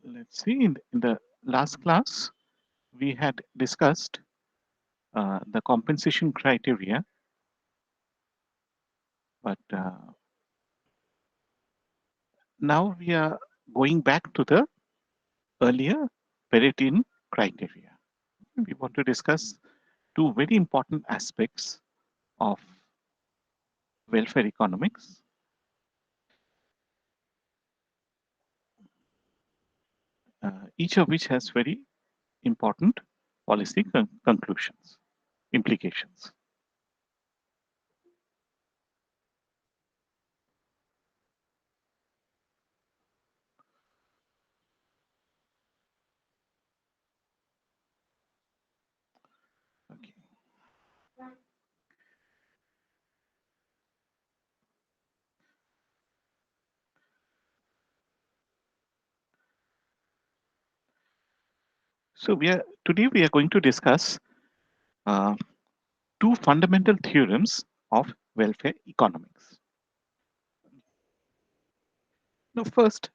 So let's see, in the last class, we had discussed the compensation criteria, but now we are going back to the earlier Peregrine criteria. We want to discuss two very important aspects of welfare economics. Each of which has very important policy conclusions, implications. Okay. So today we are going to discuss uh, two fundamental theorems of welfare economics. Now, first,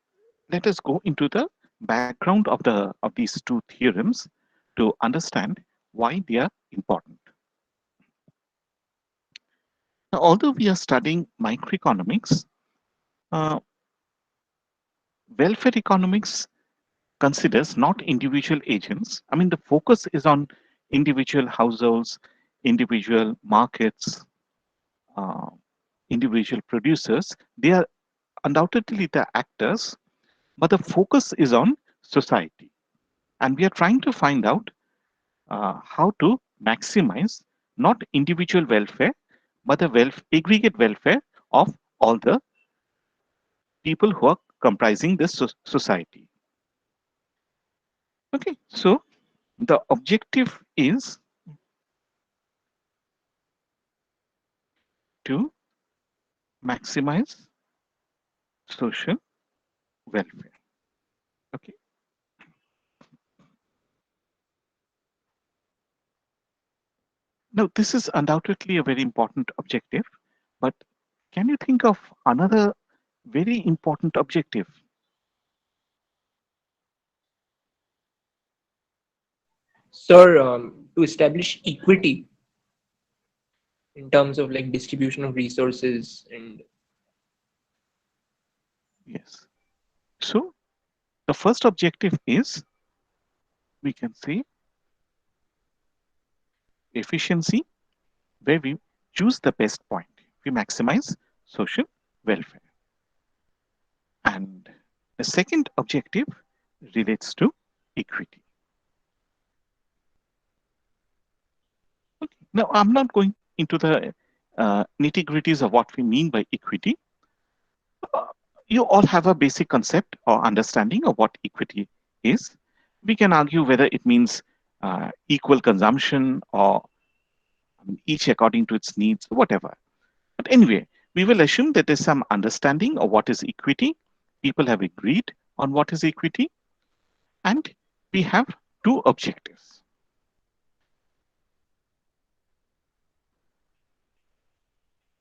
let us go into the background of these two theorems to understand why they are important. Now, although we are studying microeconomics, uh, welfare economics considers not individual agents. I mean, the focus is on individual households, individual markets, uh, individual producers. They are undoubtedly the actors, but the focus is on society. And we are trying to find out how to maximize not individual welfare, but the aggregate welfare of all the people who are comprising this society. Okay, so the objective is to maximize social welfare. Okay. Now, this is undoubtedly a very important objective, but can you think of another very important objective? Sir, to establish equity in terms of like distribution of resources and Yes. So the first objective is, we can say, efficiency, where we choose the best point. We maximize social welfare. And the second objective relates to equity. Okay. Now, I'm not going into the nitty gritties of what we mean by equity. Uh, you all have a basic concept or understanding of what equity is. We can argue whether it means equal consumption or each according to its needs, whatever. But anyway, we will assume that there's some understanding of what is equity. People have agreed on what is equity, and we have two objectives.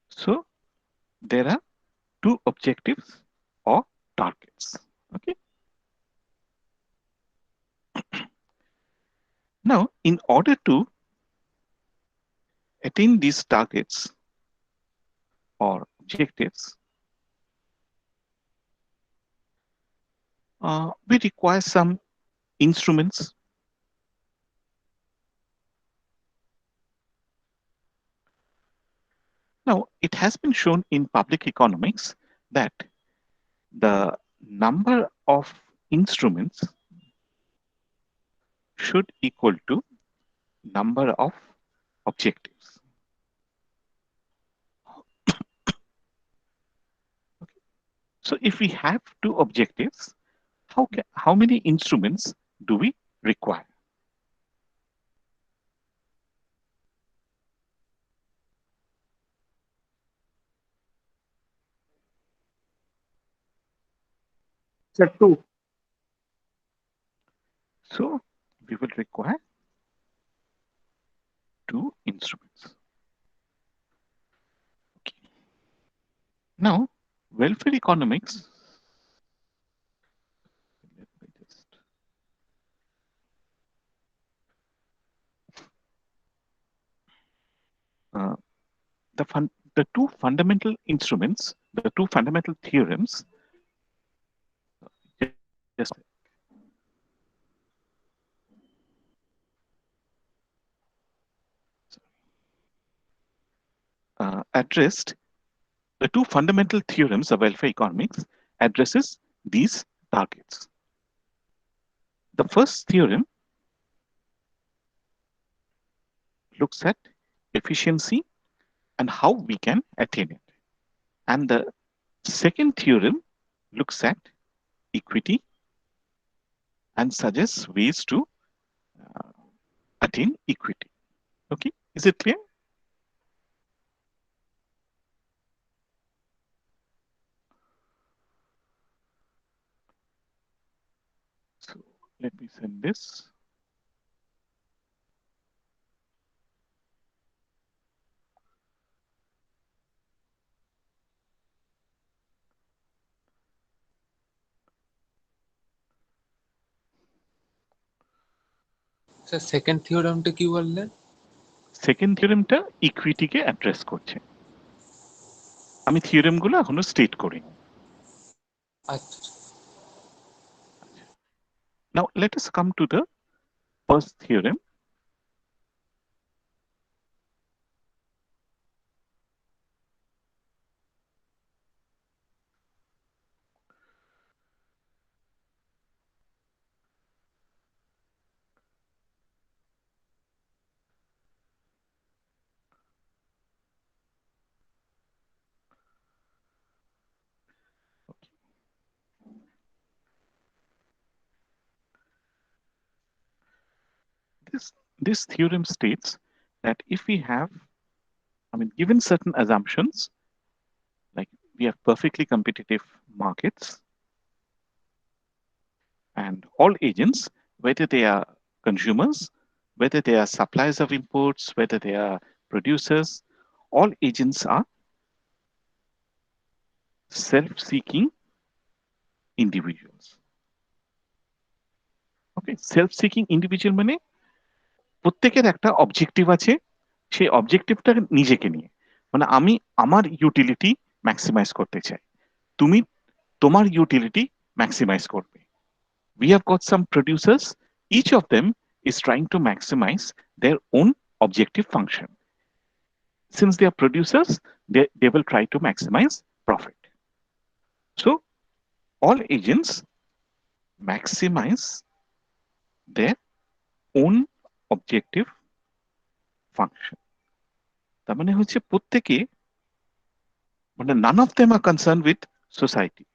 So there are two objectives or targets. Okay. Now, in order to attain these targets or objectives, we require some instruments. Now, it has been shown in public economics that the number of instruments should equal to number of objectives. Okay. So if we have two objectives, how many instruments do we require? Sir, two. So we will require two instruments. Okay. Now, welfare economics. Let me just uh, the two fundamental instruments, the two fundamental theorems. Just addressed the two fundamental theorems of welfare economics addresses these targets. The first theorem looks at efficiency and how we can attain it. And the second theorem looks at equity and suggests ways to uh, attain equity. Okay, is it clear? So let me send this. Sir second থিওরামটা কি বললেন? Second থিওরেমটা ইকুইটিকে address করছে। আমি থিওরেমগুলো এখনো state করিনি। আচ্ছা, Now let us come to the first theorem. This theorem states that if we have, given certain assumptions, like we have perfectly competitive markets and all agents, whether they are consumers, whether they are suppliers of imports, whether they are producers, all agents are self-seeking individuals. Okay, self-seeking individual মানে প্রত্যেকের একটা objective আছে, সেই অবজেক্টিভটা নিজেকে নিয়ে, মানে আমি আমার ইউটিলিটি ম্যাক্সিমাইজ করতে চাই, তুমি তোমার ইউটিলিটি ম্যাক্সিমাইজ করবে। We have got some producers, each of them is trying to maximize their own objective function. Since they are producers, they will try to maximize profit. So all agents maximize their own objective function. তার মানে হচ্ছে প্রত্যেকে, মানে none of them are concerned with society.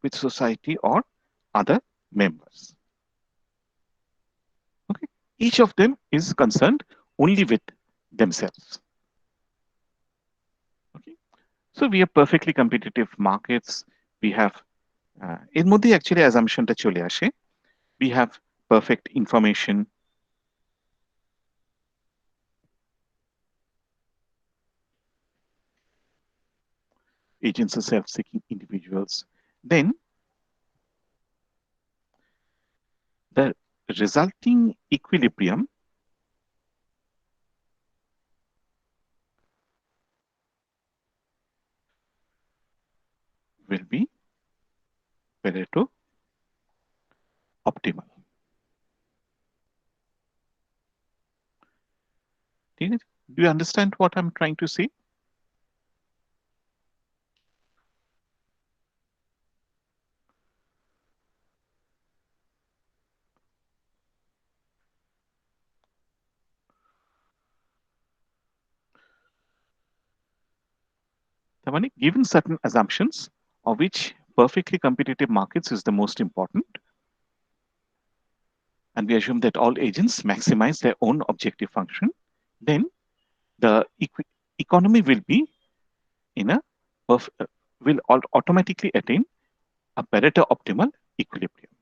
With society or other members. Okay, each of them is concerned only with themselves. Okay, so we have perfectly competitive markets. We have এর মধ্যে actually assumptionটা চলে আসে, we have perfect information, agents are self-seeking individuals, then the resulting equilibrium will be Pareto optimal. ঠিক আছে? Do you understand what I'm trying to say? তার মানে given certain assumptions, of which perfectly competitive markets is the most important, and we assume that all agents maximize their own objective function, then the economy will be in a will automatically attain a Pareto optimal equilibrium.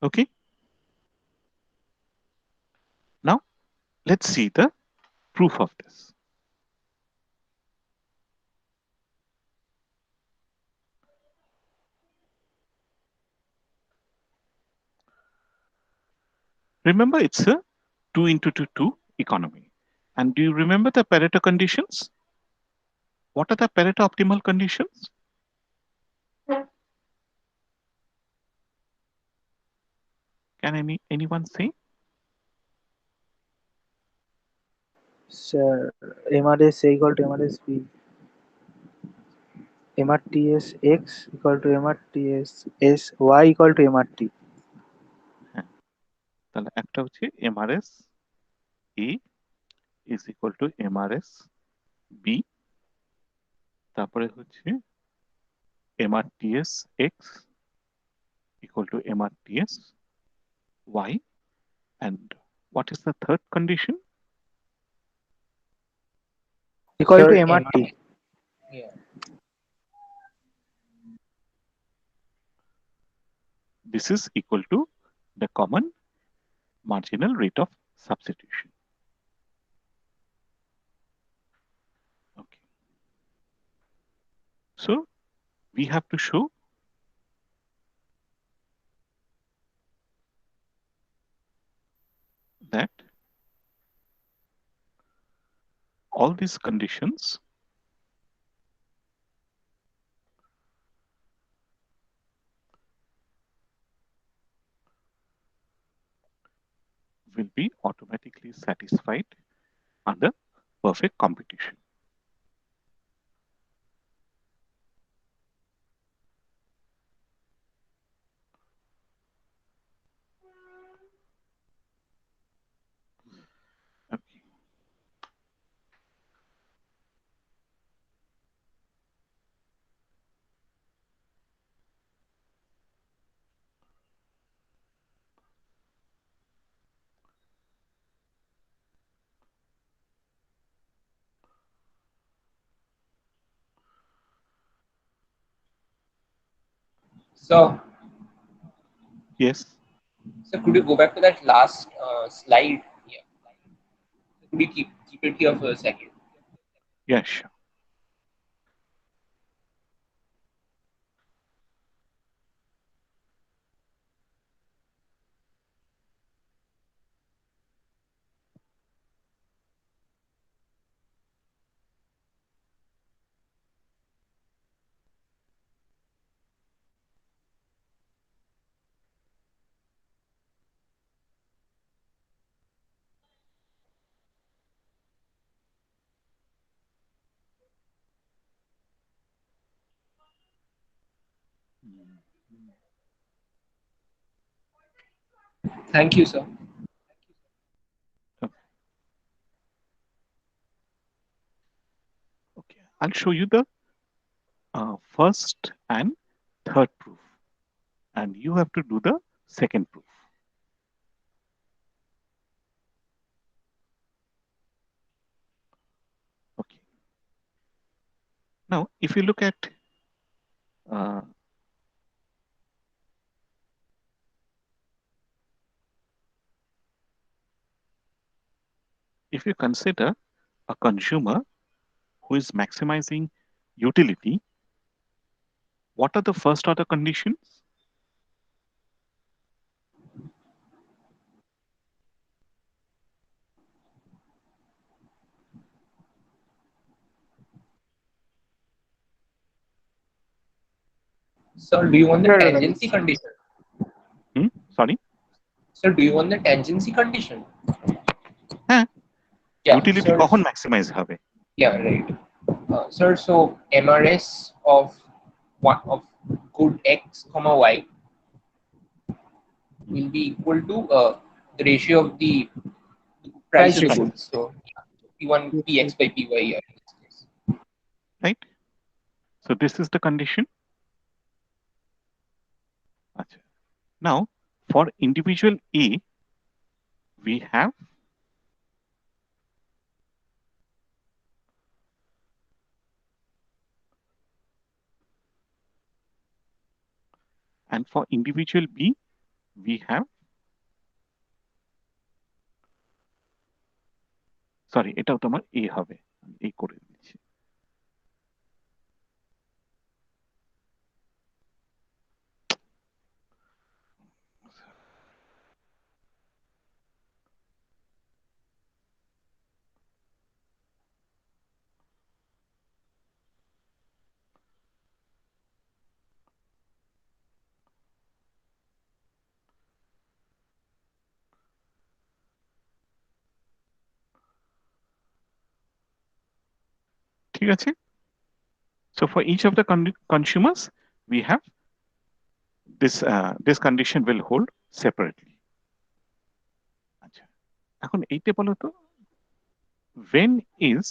Okay. let's see the proof of this. Remember, it's a 2 into 2 economy. And do you remember the Pareto conditions? What are the Pareto optimal conditions? Can anyone say? Sir, MRS A equal to MRS B. MRTS X equal to MRTS S Y equal to MRT. হ্যাঁ, তাহলে একটা হচ্ছে MRS A is equal to MRS B, তারপরে হচ্ছে MRTS X equal to MRTS Y, and what is the third condition? Equal Sir, to MRT. Yeah. This is equal to the common marginal rate of substitution. Okay. So we have to show that all these conditions will be automatically satisfied under perfect computation. Okay. So, Yes. so could you go back to that last slide? Yeah. Could you keep it here for a second? Yeah, sure. Thank you, sir. Okay. Okay. I'll show you the first and third proof, and you have to do the second proof. Okay. Now, if you look at uh, if you consider a consumer who is maximizing utility, what are the first order conditions? Sir, do you want the Sir, tangency condition? Sorry? Sir, do you want the tangency condition? হ্যাঁ, Yeah, utility sir. কখন maximize হবে? Yeah, right. Sir, so MRS of one of good X comma Y will be equal to the ratio of the price of the ratio. goods. So P1 PX by PY here in this case. Right? So this is the condition. Achha. Now, for individual A, we have and for individual B, we have sorry, এটাও তোমার এ হবে, এই করে দিচ্ছি। ঠিক আছে? So for each of the consumers, we have this condition will hold separately. আচ্ছা, এখন এইটা বলো তো, when is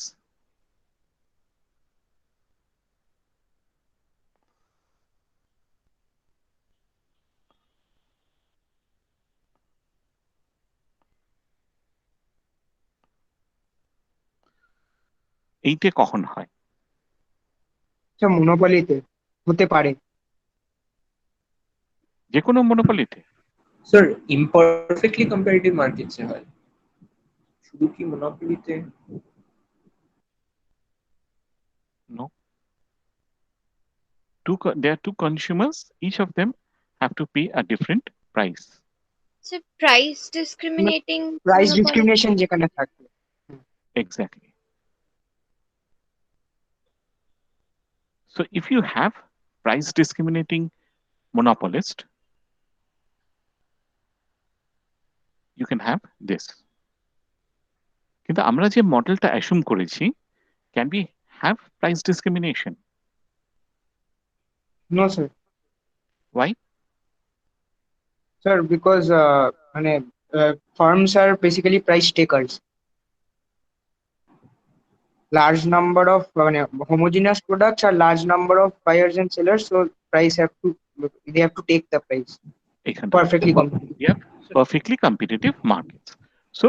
এইটা কখন হয়? আচ্ছা মনোপলিতে হতে পারে। যে কোনো মনোপলিতে? স্যার ইমপারফেক্টলি কম্পারেটিভ মার্কেটসে হয়, শুধু কি মোনোপলিতে? No. There are two consumers, each of them have to pay a different price. So price discriminating price monopoly. Discrimination যেখানে থাকে। Exactly. So if you have price discriminating monopolist, you can have this. কিন্তু আমরা যে মডেলটা অ্যাসুম করেছি, can we have price discrimination? No sir. Why? Sir because মানে firms are basically price takers. Large number of মানে homogeneous products আর large number of buyers and sellers, so price have to they have to take the price এখানটা perfectly we have perfectly competitive markets. So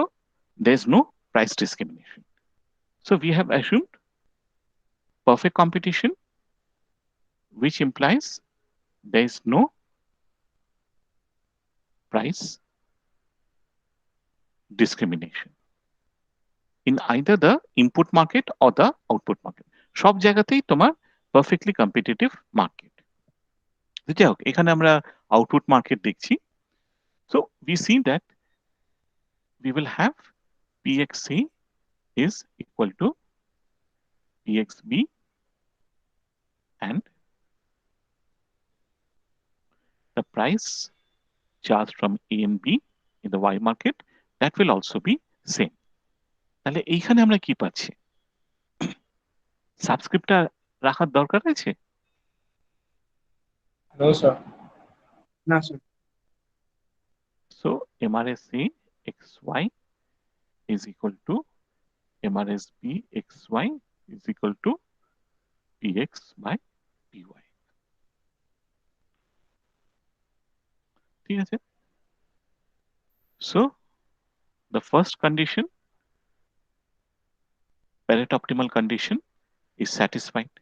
there's no price discrimination. So we have assumed perfect competition, which implies there is no price discrimination in either the input market or the output market. সব জায়গাতেই তোমার perfectly competitive market. যাই হোক, এখানে আমরা output market দেখছি। So we see that we will have PXC is equal to PXB and the price charged from A and B in the Y market, that will also be same. তাহলে এইখানে আমরা কি পাচ্ছি? সাবস্ক্রিপ্টটা রাখার দরকার আছে? No sir. না sir. So MRSA XY is equal to MRSB XY is equal to PX by PY. ঠিক আছে? So the first condition, Pareto optimal condition, is satisfied.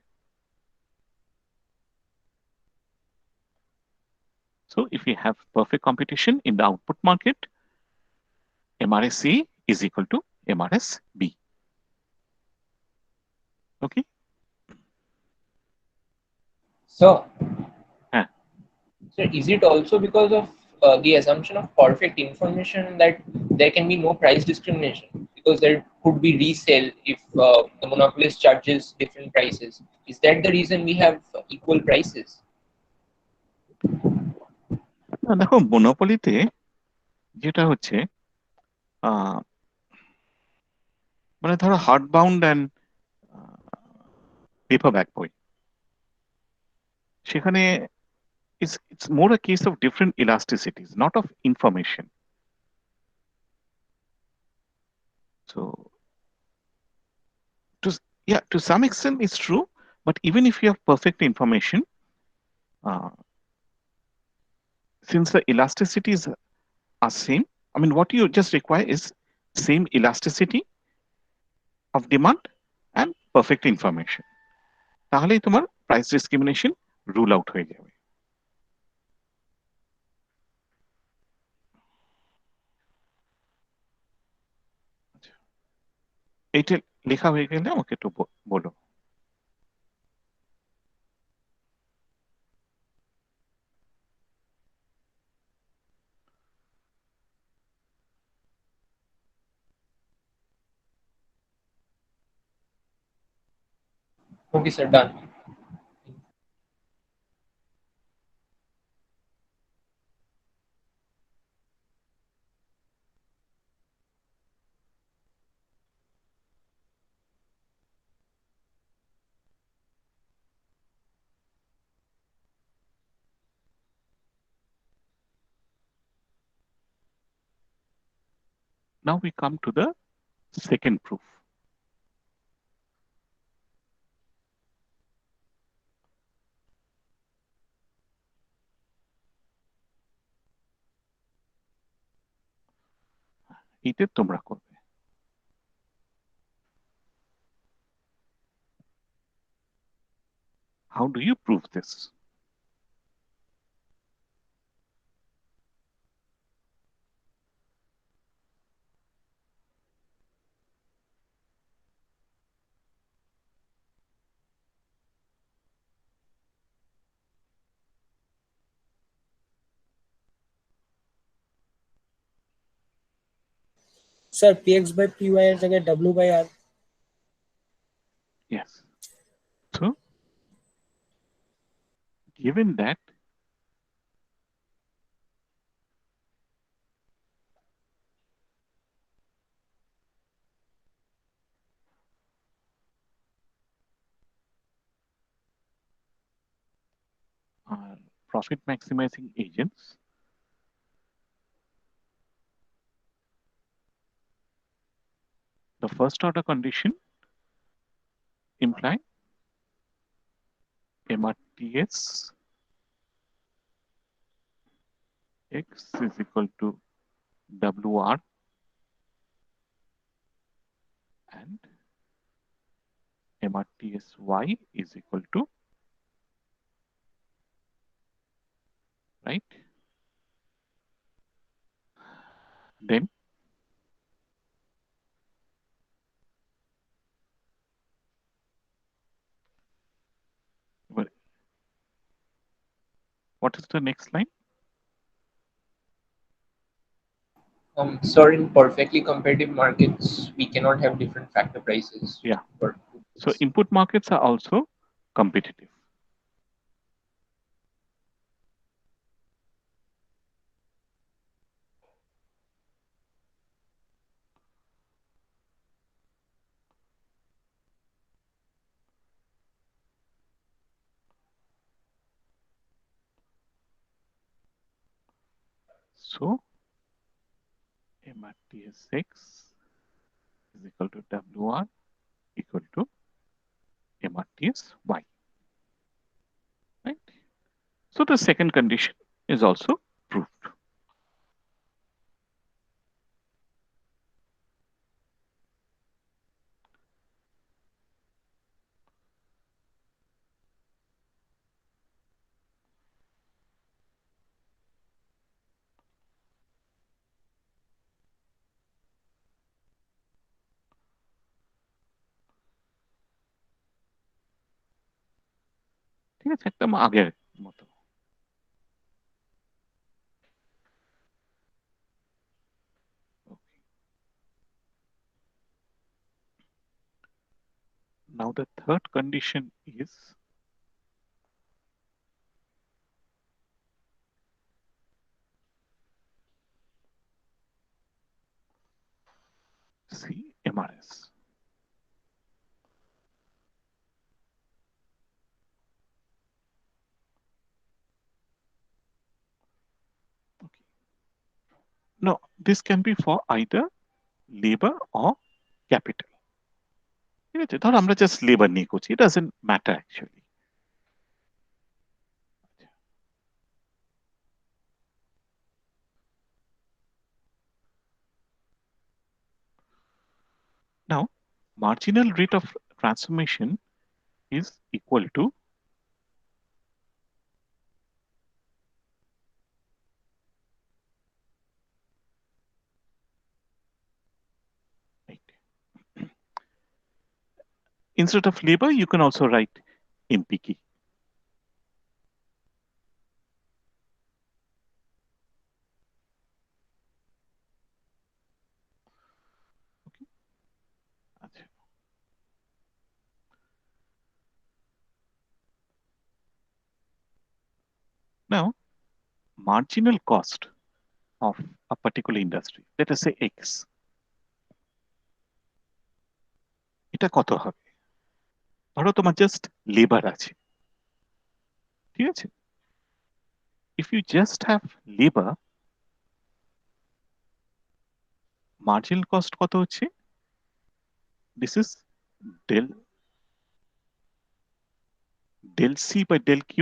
So if we have perfect competition in the output market, MRSA is equal to MRSB. Okay? So, হ্যাঁ। sir, is it also because of the assumption of perfect information that there can be no price discrimination? Because there could be resale if the monopolist charges different prices. Is that the reason we have equal prices? না, দেখো মনোপলিতে যেটা হচ্ছে মানে ধরো hard bound and paper back বই, সেখানে it's more a case of different elasticities, not of information. So to some extent it's true, but even if you have perfect information, since the elasticities are same, I mean what you just require is same elasticity of demand and perfect information. তাহলেই তোমার price discrimination rule out হয়ে যাবে। এইটা লেখা হয়ে গেলে আমাকে একটু বলো। Okay, sir, done. Now we come to the second proof. এইটা তোমরা করবে। How do you prove this? Sir, px by py এর জায়গায় w by r. Yes. So, given that are profit maximizing agents, the first order condition imply MRTS X is equal to WR and MRTS Y is equal to, right? Then what is the next line? Sir, in perfectly competitive markets, we cannot have different factor prices. Yeah. For So input markets are also competitive. So MRTS X is equal to WR equal to MRTS Y, right? So the second condition is also proved. ঠিক আছে, একদম আগের মতো। Now the third condition is CMRS. Okay. Now this can be for either labor or capital. ঠিক আছে, ধর আমরা just labour নিয়ে করছি, it doesn't matter actually. Now marginal rate of transformation is equal to right. instead of labor, you can also write MPK. Okay. Now, marginal cost of a particular industry, let us say X, এটা কত হবে? ধরো তোমার just labour আছে, ঠিক আছে? If you just have labor, marginal cost কত হচ্ছে? This is del C by del Q,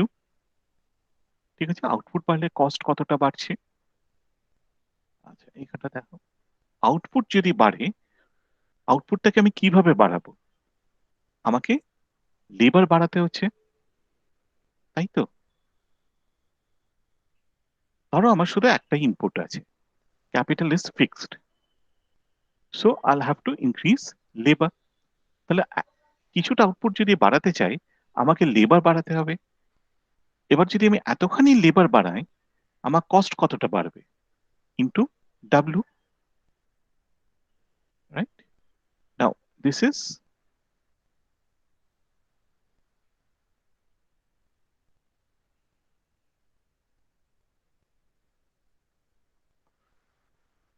ঠিক আছে? আউটপুট বাড়লে কস্ট কতটা বাড়ছে? আচ্ছা, এখানটা দেখো, আউটপুট যদি বাড়ে, আউটপুটটাকে আমি কিভাবে বাড়াবো? আমাকে লেবার বাড়াতে হচ্ছে, তাই তো? ধরো আমার শুধু একটাই ইনপুট আছে, ক্যাপিটাল ইজ ফিক্সড, সো আইল হ্যাভ টু ইনক্রিজ লেবার। তাহলে কিছুটা আউটপুট যদি বাড়াতে চাই, আমাকে লেবার বাড়াতে হবে। এবার যদি আমি এতখানি লেবার বাড়াই, আমার কস্ট কতটা বাড়বে? Into W, right? Now this is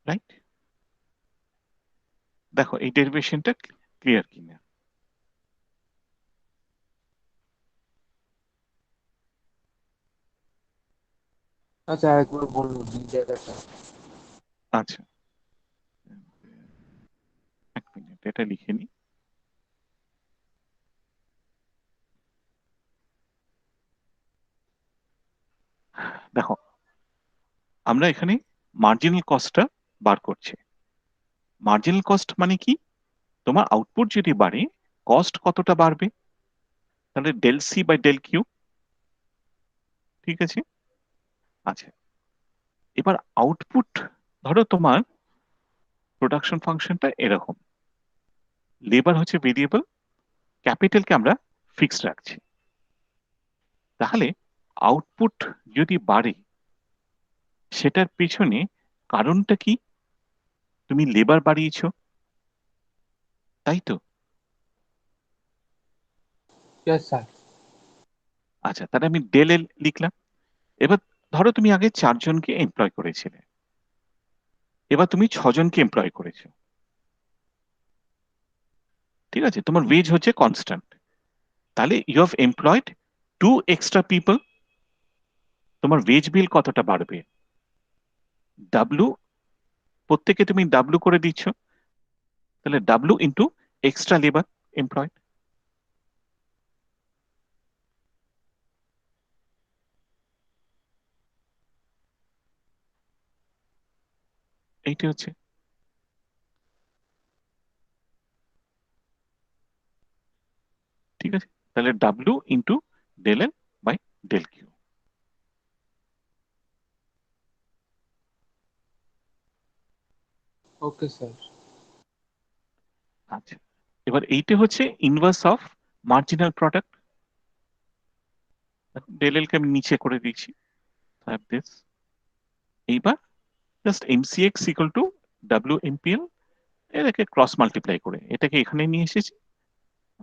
right. দেখো এই ডেরিভেশনটা ক্লিয়ার কিনা? আচ্ছা আরেকবার বলুন দুই জায়গাটা। আচ্ছা, এক মিনিট, এটা লিখে নি। দেখো আমরা এখানে মার্জিনাল কস্টটা বার করছি। মার্জিনাল কস্ট মানে কি? তোমার আউটপুট যদি বাড়ে, কস্ট কতটা বাড়বে? তাহলে del C by del Q, ঠিক আছে? আচ্ছা, এবার আউটপুট, ধরো তোমার প্রোডাকশন ফাংশনটা এরকম, লেবার হচ্ছে ভেরিয়েবল, ক্যাপিটালকে আমরা ফিক্সড রাখছি। তাহলে আউটপুট যদি বাড়ে, সেটার পেছনে কারণটা কি? তুমি লেবার বাড়িয়েছো, তাই তো? Yes sir. আচ্ছা, তাহলে আমি ডেল এল লিখলাম। এবার ধরো তুমি আগে 4 জনকে এমপ্লয় করেছিলে, এবার তুমি 6 জনকে এমপ্লয় করেছো, ঠিক আছে? তোমার ওয়েজ হচ্ছে কনস্ট্যান্ট, তাহলে you have employed 2 extra people, তোমার ওয়েজ বিল কতটা বাড়বে? ডাব্লু, প্রত্যেকে তুমি ডাব্লু করে দিচ্ছ, তাহলে W into extra labour employed, এইটা হচ্ছে, ঠিক আছে? তাহলে W into del L by del Q. Okay sir. আচ্ছা, এবার এইটা হচ্ছে inverse of marginal product. Del L কে আমি নিচে করে দিচ্ছি, দিস। এইবার just MCX equal to W MPL, এটাকে ক্রস মাল্টিপ্লাই করে এটাকে এখানে নিয়ে এসেছি,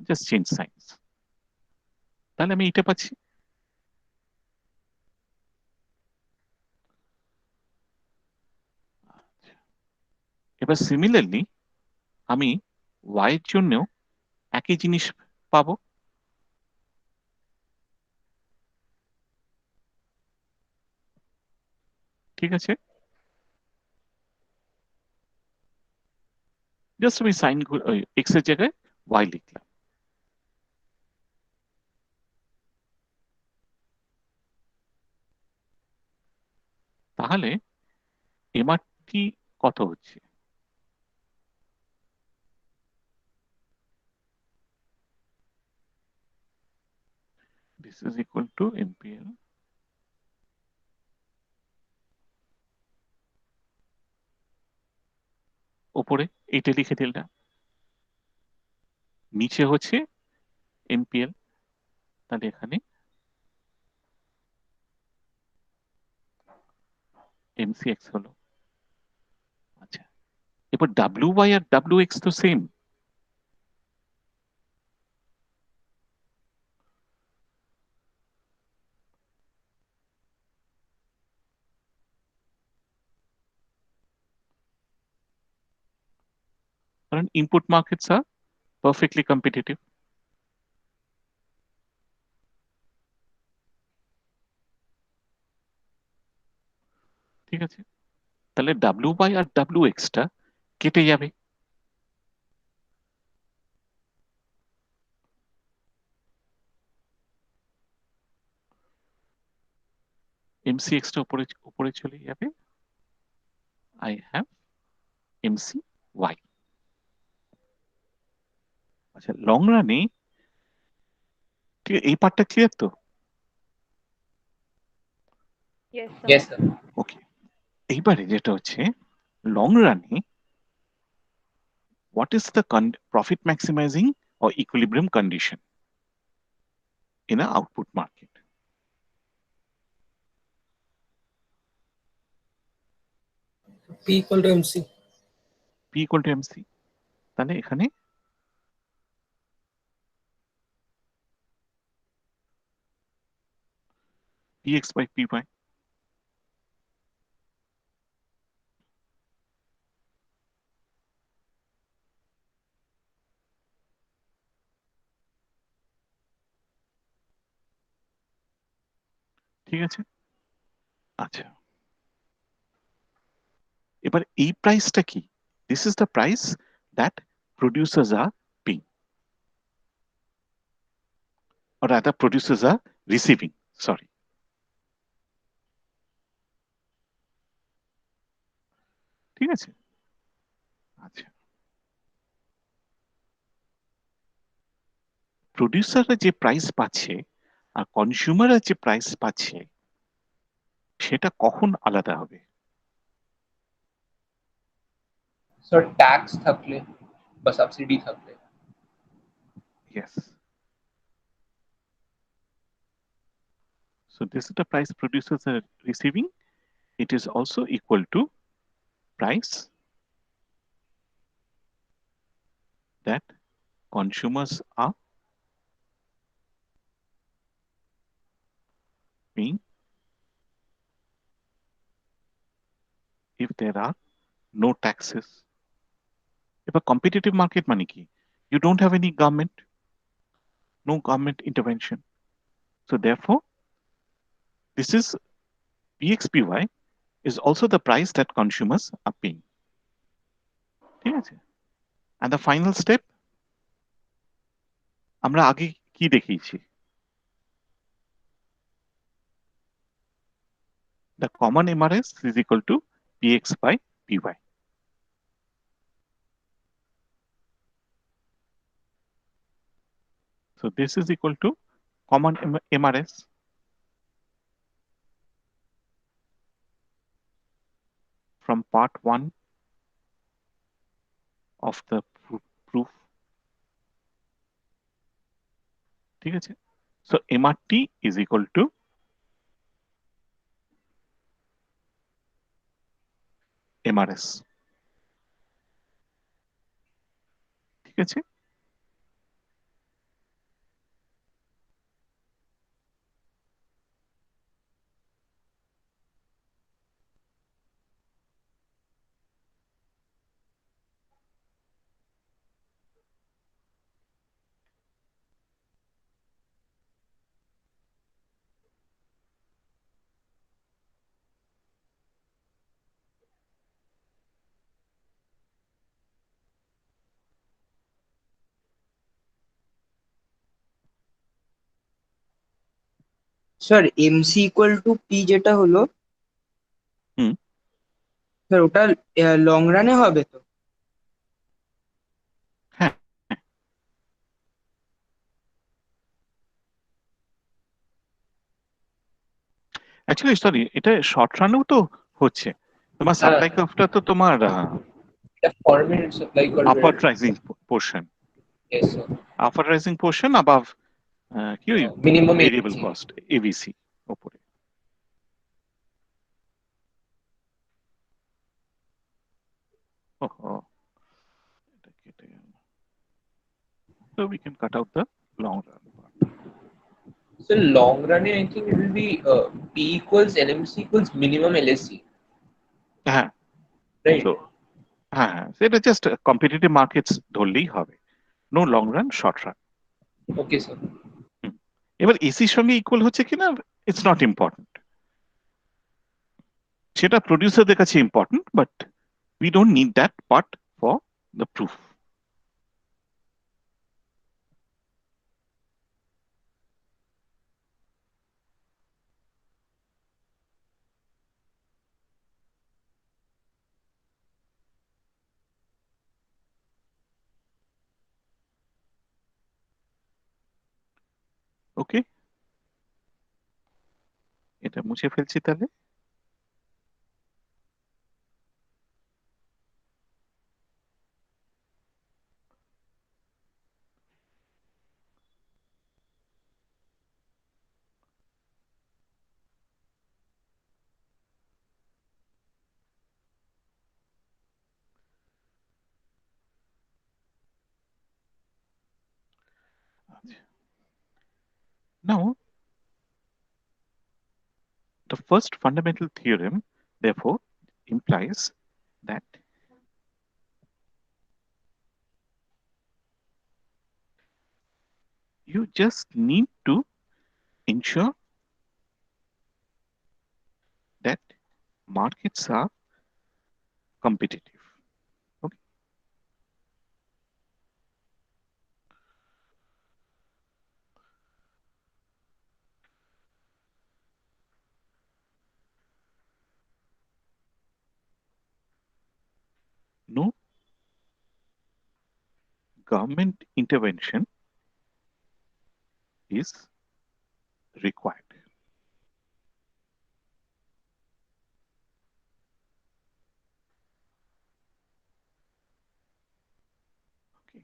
জাস্ট চেঞ্জ সাইন্স, তাহলে আমি এটা পাচ্ছি। এবার সিমিলারলি আমি y এর জন্যও একই জিনিস পাবো, ঠিক আছে? জাস্ট আমি সাইন এক্স এর জায়গায় y লিখলাম। তাহলে এমআরটি কত হচ্ছে? This is equal to MPL, ওপরে এইটা লিখে দিলাম, নিচে হচ্ছে এমপিএল, তাহলে এখানে এমসিএক্স হলো। আচ্ছা, এবার ডাব্লিউ ওয়াই আর ডাব্লিউ এক্স তো সেম। কারণ input markets are perfectly competitive. ঠিক আছে, তাহলে ডাব্লিউ ওয়াই আর ডাব্লিউ এক্সটা কেটে যাবে। এমসিএক্সটা উপরে উপরে চলে যাবে। I have MC Y. আচ্ছা, লং রানে ঠিক এই পার্টটা ক্লিয়ার তো? Yes, sir. Yes, sir. ওকে, এইবারে যেটা হচ্ছে লং রানে what is the profit maximizing or equilibrium condition in an output market? P equal to MC. P equal to MC, তাহলে এখানে px by py। ঠিক আছে, আচ্ছা, এবার এই প্রাইসটা কি? This is the price that producers R paying, or rather producers are receiving, sorry। ঠিক আছে, আচ্ছা, প্রডিউসাররা যে প্রাইস পাচ্ছে আর কনজিউমাররা যে প্রাইস পাচ্ছে সেটা কখন আলাদা হবে? So tax থাকলে বা সাবসিডি থাকলে। Yes. So this is the price producers are receiving. It is also equal to price that consumers are paying if there are no taxes. If a competitive market মানে কি? You don't have any government, no government intervention. So therefore, this is PXPY is also the price that consumers are paying. ঠিক আছে? And the final step, আমরা আগে কি দেখিয়েছি? The common MRS is equal to PX by PY. So this is equal to common MRS from part 1 of the proof. ঠিক আছে? So MRT is equal to MRS. ঠিক আছে? Sir MC equal to P যেটা হলো হুম। Sir ওটা long রানে হবে তো? হ্যাঁ, অ্যাকচুয়ালি সরি, এটা শর্ট রানেও তো হচ্ছে। তোমার সাপ্লাই কার্ভটা তো তোমার এটা ফরমেট সাপ্লাই করবে। Upper pricing portion. Yes, sir. Offer rising portion above কি ওই Minimum variable ABC. Cost ABC ওপরে। ওহো, এটা কেটে গেল। So we can cut out the long run part. So long run, I think it will be P equals LMC equals minimum LSC, হ্যাঁ, right? so হ্যাঁ সেটা জাস্ট কম্পিটিটিভ মার্কেটস ধরলেই হবে, no long run short run. Okay, sir. এবার এসির সঙ্গে equal হচ্ছে কিনা ইটস নট ইম্পর্টেন্ট, সেটা প্রডিউসারদের কাছে important, but we don't need that part for the proof. Okay, এটা মুছে ফেলছি তাহলে। Now, the first fundamental theorem, therefore, implies that you just need to ensure that markets are competitive. Okay. No government intervention is required. Okay.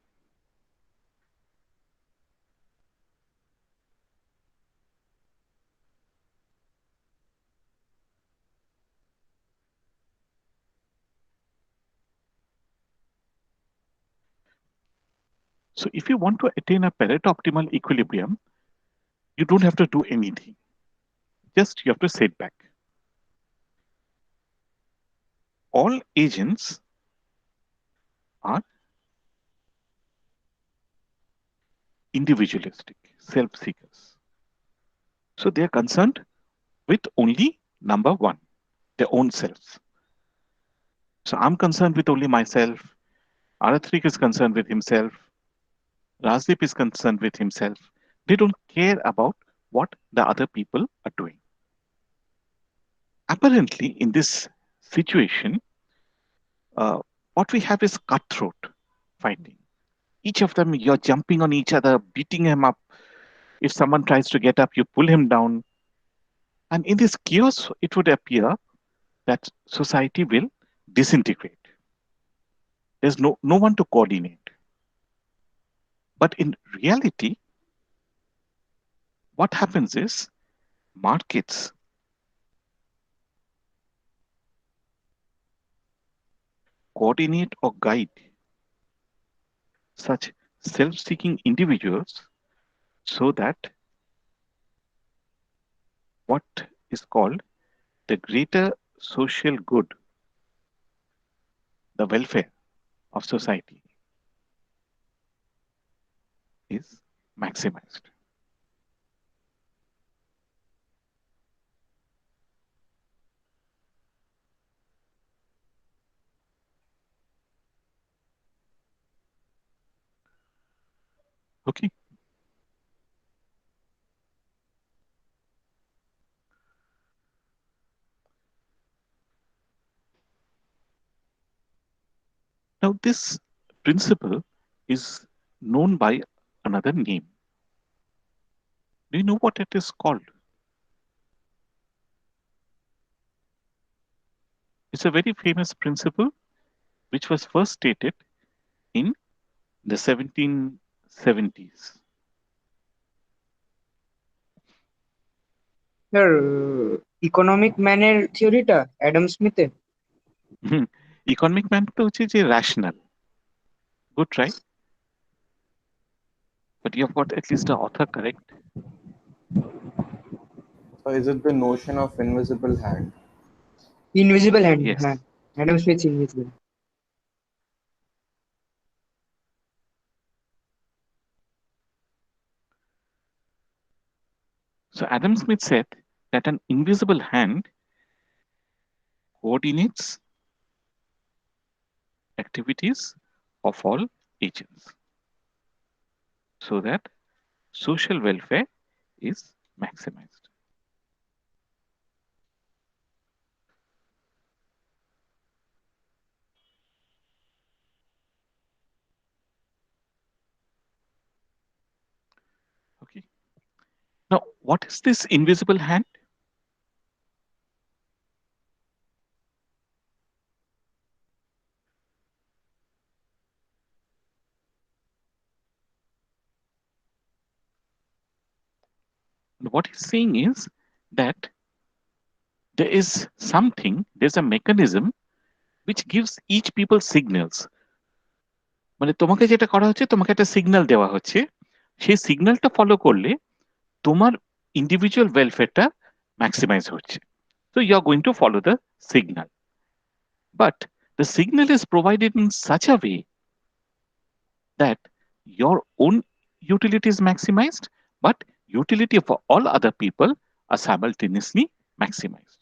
So if you want to attain a Pareto optimal equilibrium, you don't have to do anything. Just you have to sit back. All agents are individualistic, self-seekers. So they are concerned with only number one, their own selves. So I'm concerned with only myself. Arathrik is concerned with himself. Rajdeep is concerned with himself. They don't care about what the other people are doing. Apparently, in this situation, what we have is cutthroat fighting. Each of them, you're jumping on each other, beating him up. If someone tries to get up, you pull him down. And in this chaos, it would appear that society will disintegrate. There's no one to coordinate. But in reality, what happens is markets coordinate or guide such self-seeking individuals so that what is called the greater social good, the welfare of society, is maximized. Okay. Now, this principle is known by another name. Do you know what it is called? It's a very famous principle which was first stated in the 17th 70s. Sir economic ম্যানের থিওরিটা Adam স্মিথের। Economic man তো হচ্ছে যে rational. Good try. But you have got at least the author correct. So is it the notion of invisible hand? Invisible hand, Yes. হ্যাঁ Adam Smith invisible. So Adam Smith said that an invisible hand coordinates activities of all agents so that social welfare is maximized. Okay. Now, what is this invisible hand? And what he's saying is that there is something, there's a mechanism which gives each people signals. মানে তোমাকে যেটা করা হচ্ছে, তোমাকে একটা signal দেওয়া হচ্ছে, সেই সিগন্যালটা ফলো করলে তোমার ইন্ডিভিজুয়াল ওয়েলফেয়ারটা ম্যাক্সিমাইজ হচ্ছে. So you are going to follow the signal. But the signal is provided in such a way that your own utility is maximized, but utility for all other people are simultaneously maximized.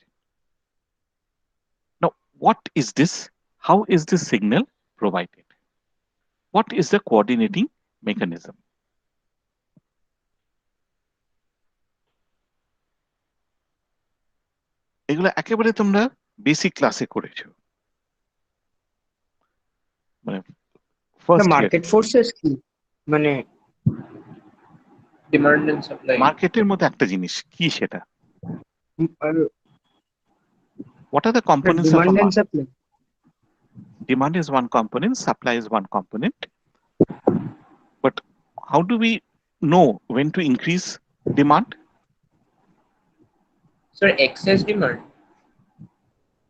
Now, what is this? How is this signal provided? What is the coordinating mechanism? এগুলো একেবারে তোমরা basic ক্লাসে করেছো, মানে first market forces কি মানে Demand and supply. মার্কেটের মধ্যে একটা জিনিস কি সেটা? What are the components of a demand and market? Supply. Demand is one component, supply is one component. But how do we know when to increase demand? Sir, excess demand.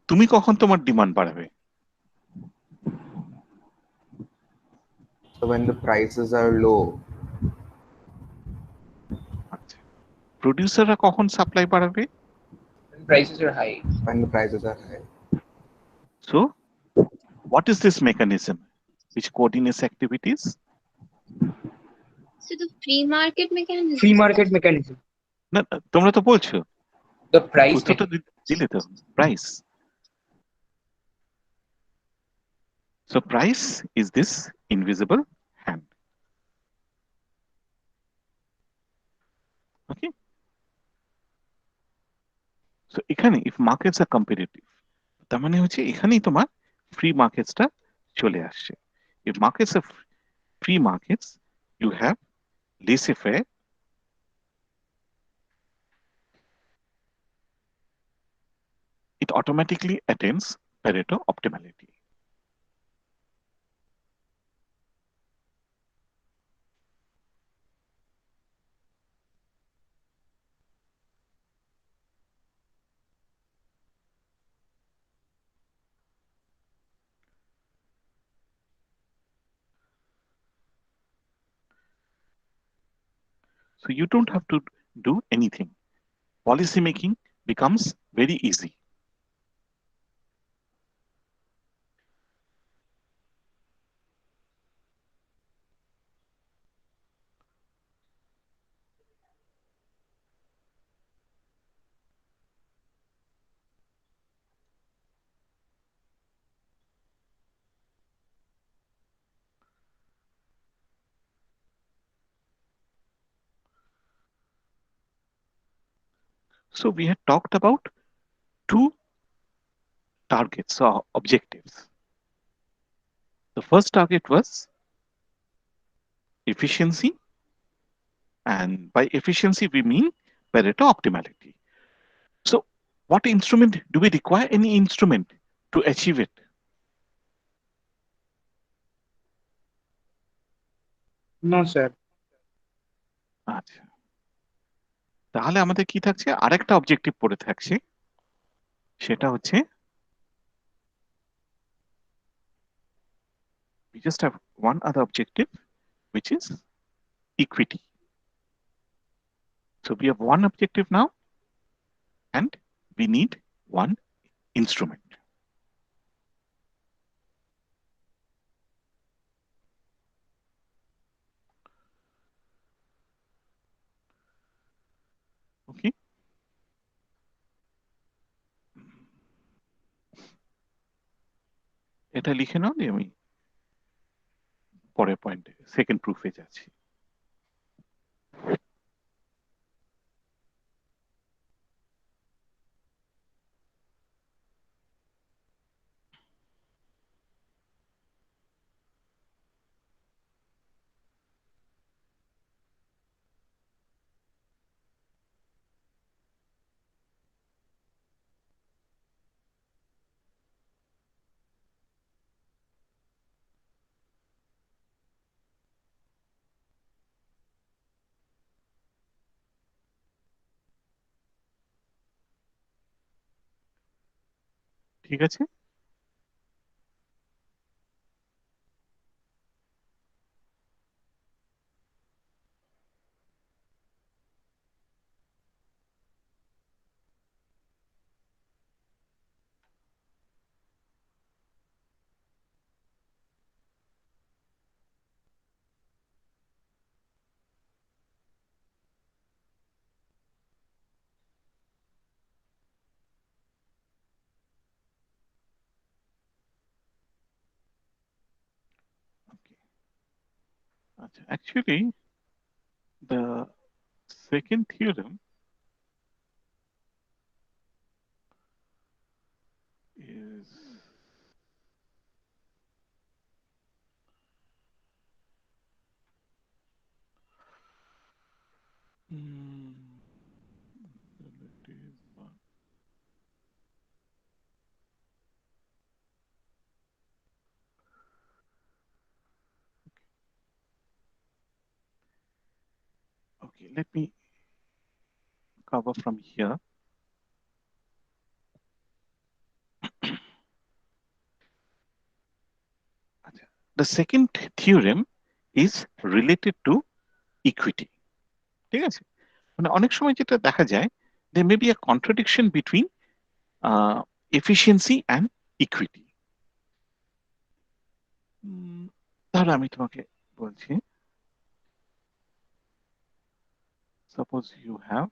তুমি কখন তোমার demand বাড়াবে? So when the prices are low. আচ্ছা, প্রোডিউসাররা কখন supply বাড়াবে? When prices are high. When the prices are high. So what is this mechanism which coordinates activities? So the free market mechanism. Free market mechanism. না না, তোমরা তো বলছো, The price. উত্তরটা দিলে তো, price. So price is this invisible hand. Okay. So এখানে if markets are competitive, তার মানে হচ্ছে এখানেই তোমার free marketsটা চলে আসছে. If markets are free markets, you have laissez-faire. It automatically attains Pareto optimality. So you don't have to do anything. Policy making becomes very easy. So we had talked about two targets or objectives. The first target was efficiency, and by efficiency we mean Pareto optimality. So what instrument do we require? Any instrument to achieve it? No, sir. আচ্ছা, তাহলে আমাদের কি থাকছে, আরেকটা objective পড়ে থাকছে, সেটা হচ্ছে we just have one other objective, which is equity. So we have one objective now, and we need one instrument. Okay. এটা লিখে নাও, দিয়ে আমি পরের পয়েন্টে সেকেন্ড প্রুফে যাচ্ছি। ঠিক আছে, আচ্ছা, actually the second theorem is hmm, relative, okay, let me cover from here. আচ্ছা, the second theorem is related to equity. ঠিক আছে, মানে অনেক সময় যেটা দেখা যায়, there may be a contradiction between efficiency and equity. তাহলে আমি তোমাকে বলছি, suppose you have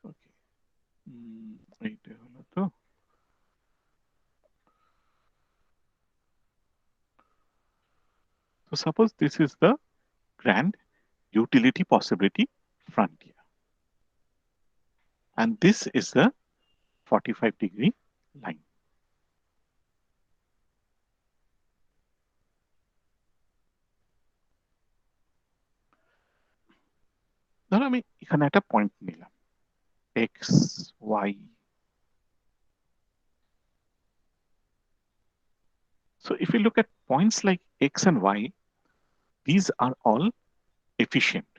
okay, এইটা হলো তো, so suppose this is the grand utility possibility frontier, and this is the 45-degree line. ধরো আমি এখানে একটা পয়েন্ট নিলাম, x y. So if you look at points like x and y, these are all efficient,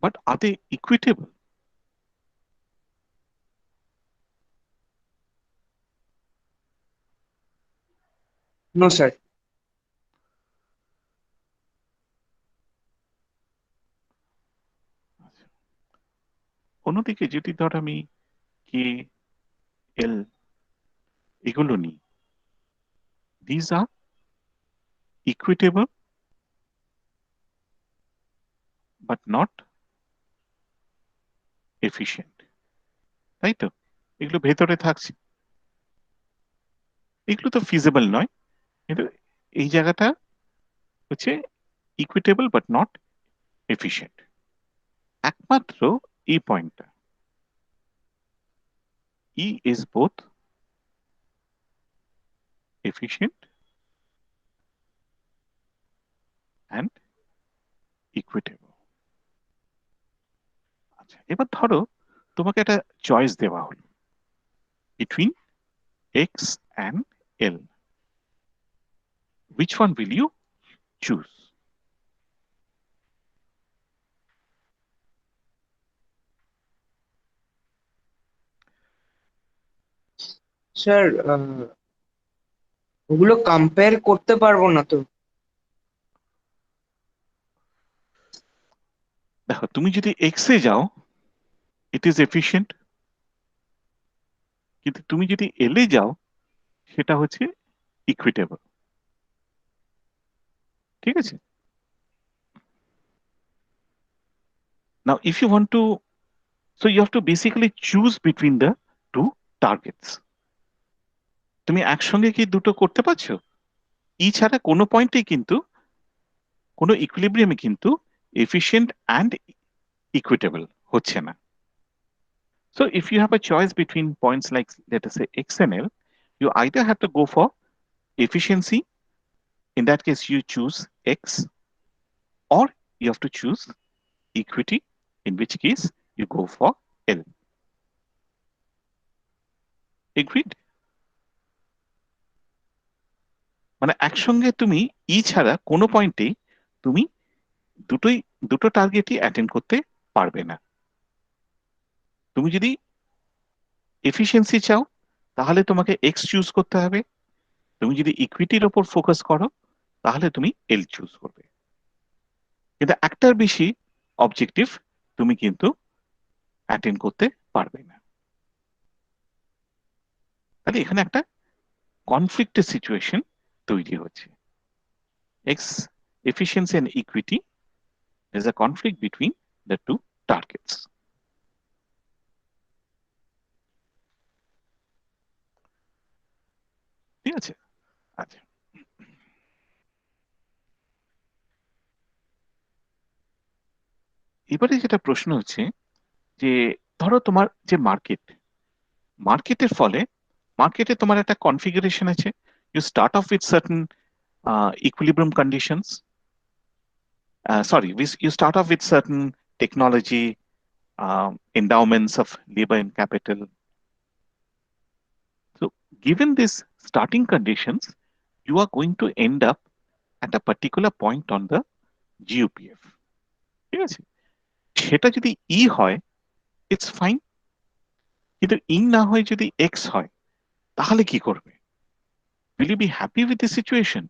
but are they equitable? No, sir. অন্যদিকে যদি ধর আমি কে এল এগুলো নিই, these are equitable but not efficient, তাই তো? এগুলো ভেতরে থাকছে, এগুলো তো ফিজিবল নয়, কিন্তু এই জায়গাটা হচ্ছে ইকুইটেবল বাট নট এফিশিয়েন্ট, একমাত্র এই পয়েন্টটা ই is both efficient and equitable. আচ্ছা, এবার ধরো তোমাকে একটা চয়েস দেওয়া হলো between x and l. Which one will you choose? Sir ওগুলো কম্পেয়ার করতে পারবো না তো। দেখো, তুমি যদি x এ যাও it is efficient, কিন্তু তুমি যদি l এ যাও সেটা হচ্ছে equitable, ঠিক আছে? Now if you want to, so you have to basically choose between the two targets. তুমি একসঙ্গে কি দুটো করতে পারছো? ই ছাড়া কোনো পয়েন্টেই কিন্তু, কোনো ইকুইলিব্রিয়ামে কিন্তু এফিশিয়েন্ট অ্যান্ড ইকুইটেবল হচ্ছে না। So if you have a choice between points like, let us say, x and l, you either have to go for efficiency, in that case you choose x, or you have to choose equity, in which case you go for l. Agreed? মানে একসঙ্গে তুমি ই ছাড়া কোনো পয়েন্টেই তুমি দুটো টার্গেটই attend করতে পারবে না। তুমি যদি এফিসিয়েন্সি চাও তাহলে তোমাকে এক্স চুজ করতে হবে, তুমি যদি ইকুইটির ওপর ফোকাস করো তাহলে তুমি এল চুজ করবে, কিন্তু একটার বেশি অবজেক্টিভ তুমি কিন্তু অ্যাটেন্ড করতে পারবে না। তাহলে এখানে একটা কনফ্লিক্টের সিচুয়েশন তৈরি হচ্ছে। X efficiency and equity, there is a conflict between the two targets. ঠিক আছে? আচ্ছা, এবারে যেটা প্রশ্ন হচ্ছে যে ধরো তোমার যে মার্কেটের ফলে মার্কেটে তোমার একটা কনফিগারেশন আছে, you start off with certain equilibrium conditions, sorry, you start off with certain technology, endowments of labor and capital. So given these starting conditions, you are going to end up at a particular point on the GUPF. ঠিক আছে? সেটা যদি ই হয় it's fine, কিন্তু ই না হয় যদি x হয় তাহলে কি করবে? Will you be happy with the situation?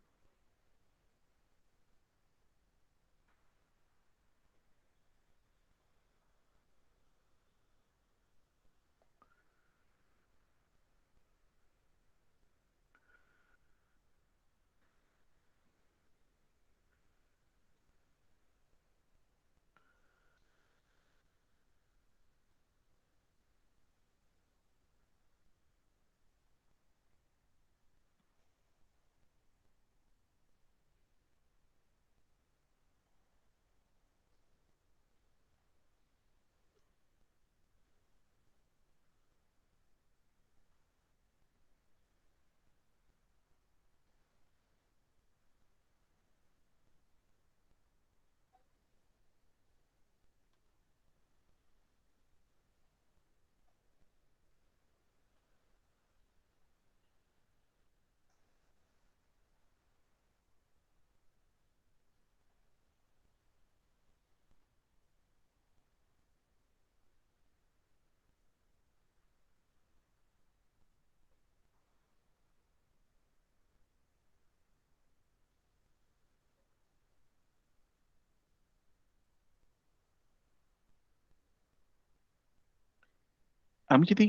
আমি যদি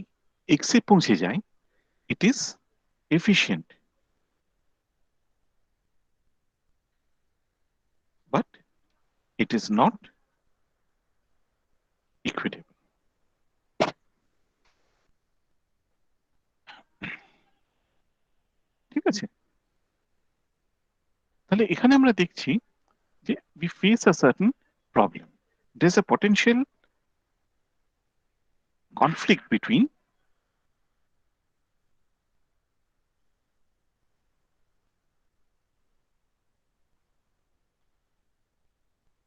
এক্স এ পৌঁছে যাই it is efficient, but it is not equitable. ঠিক আছে, তাহলে এখানে আমরা দেখছি যে we face a certain problem. There's a potential conflict between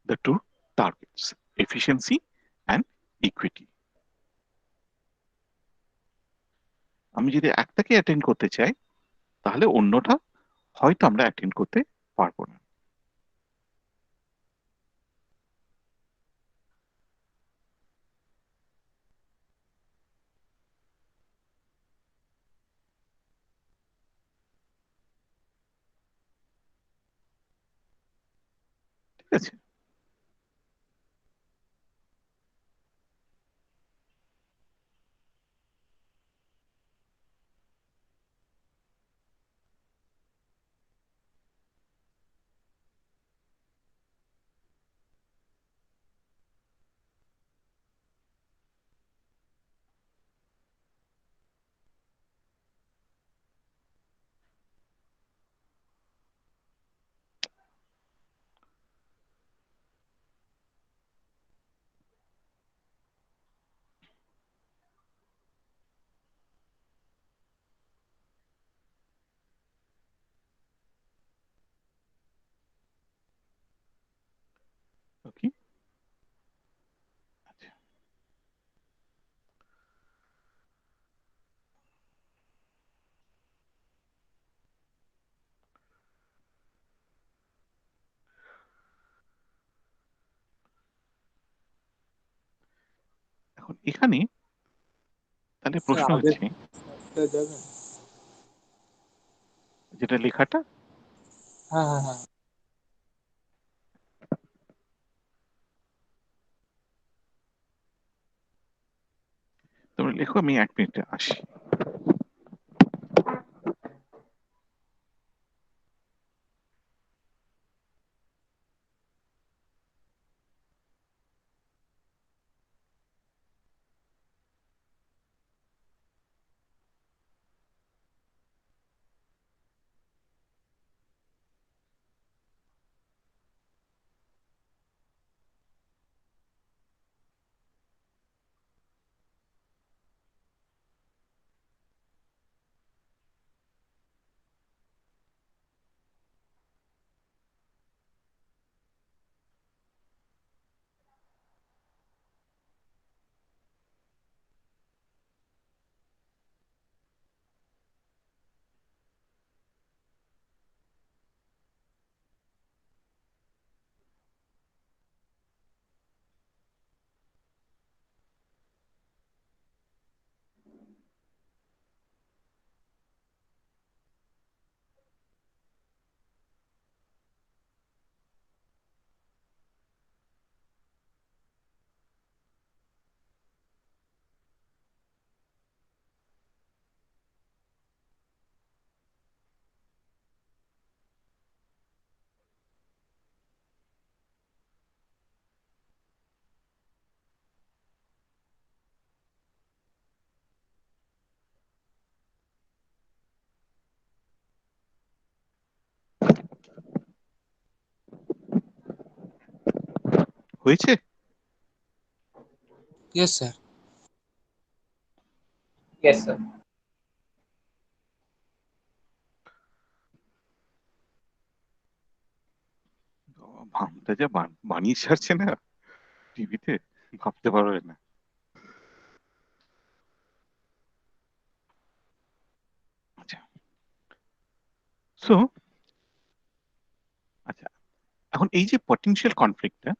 the two targets, efficiency and equity. আমি যদি একটাকে অ্যাটেন্ড করতে চাই তাহলে অন্যটা হয়তো আমরা অ্যাটেন্ড করতে পারবো না। ঠিক আছে, ওকে। আচ্ছা, এখন এখানে তাহলে প্রশ্ন হচ্ছে যেটা লেখাটা, হ্যাঁ হ্যাঁ হ্যাঁ তোমরা লেখো, আমি 1 মিনিটে আসি। হয়েছে? Yes, sir. Yes, sir. ভাবটা যা বানিয়ে ছাড়ছে না টিভিতে, ভাবতে পারবে না। আচ্ছা, সো আচ্ছা, এখন এই যে potential কনফ্লিক্টটা,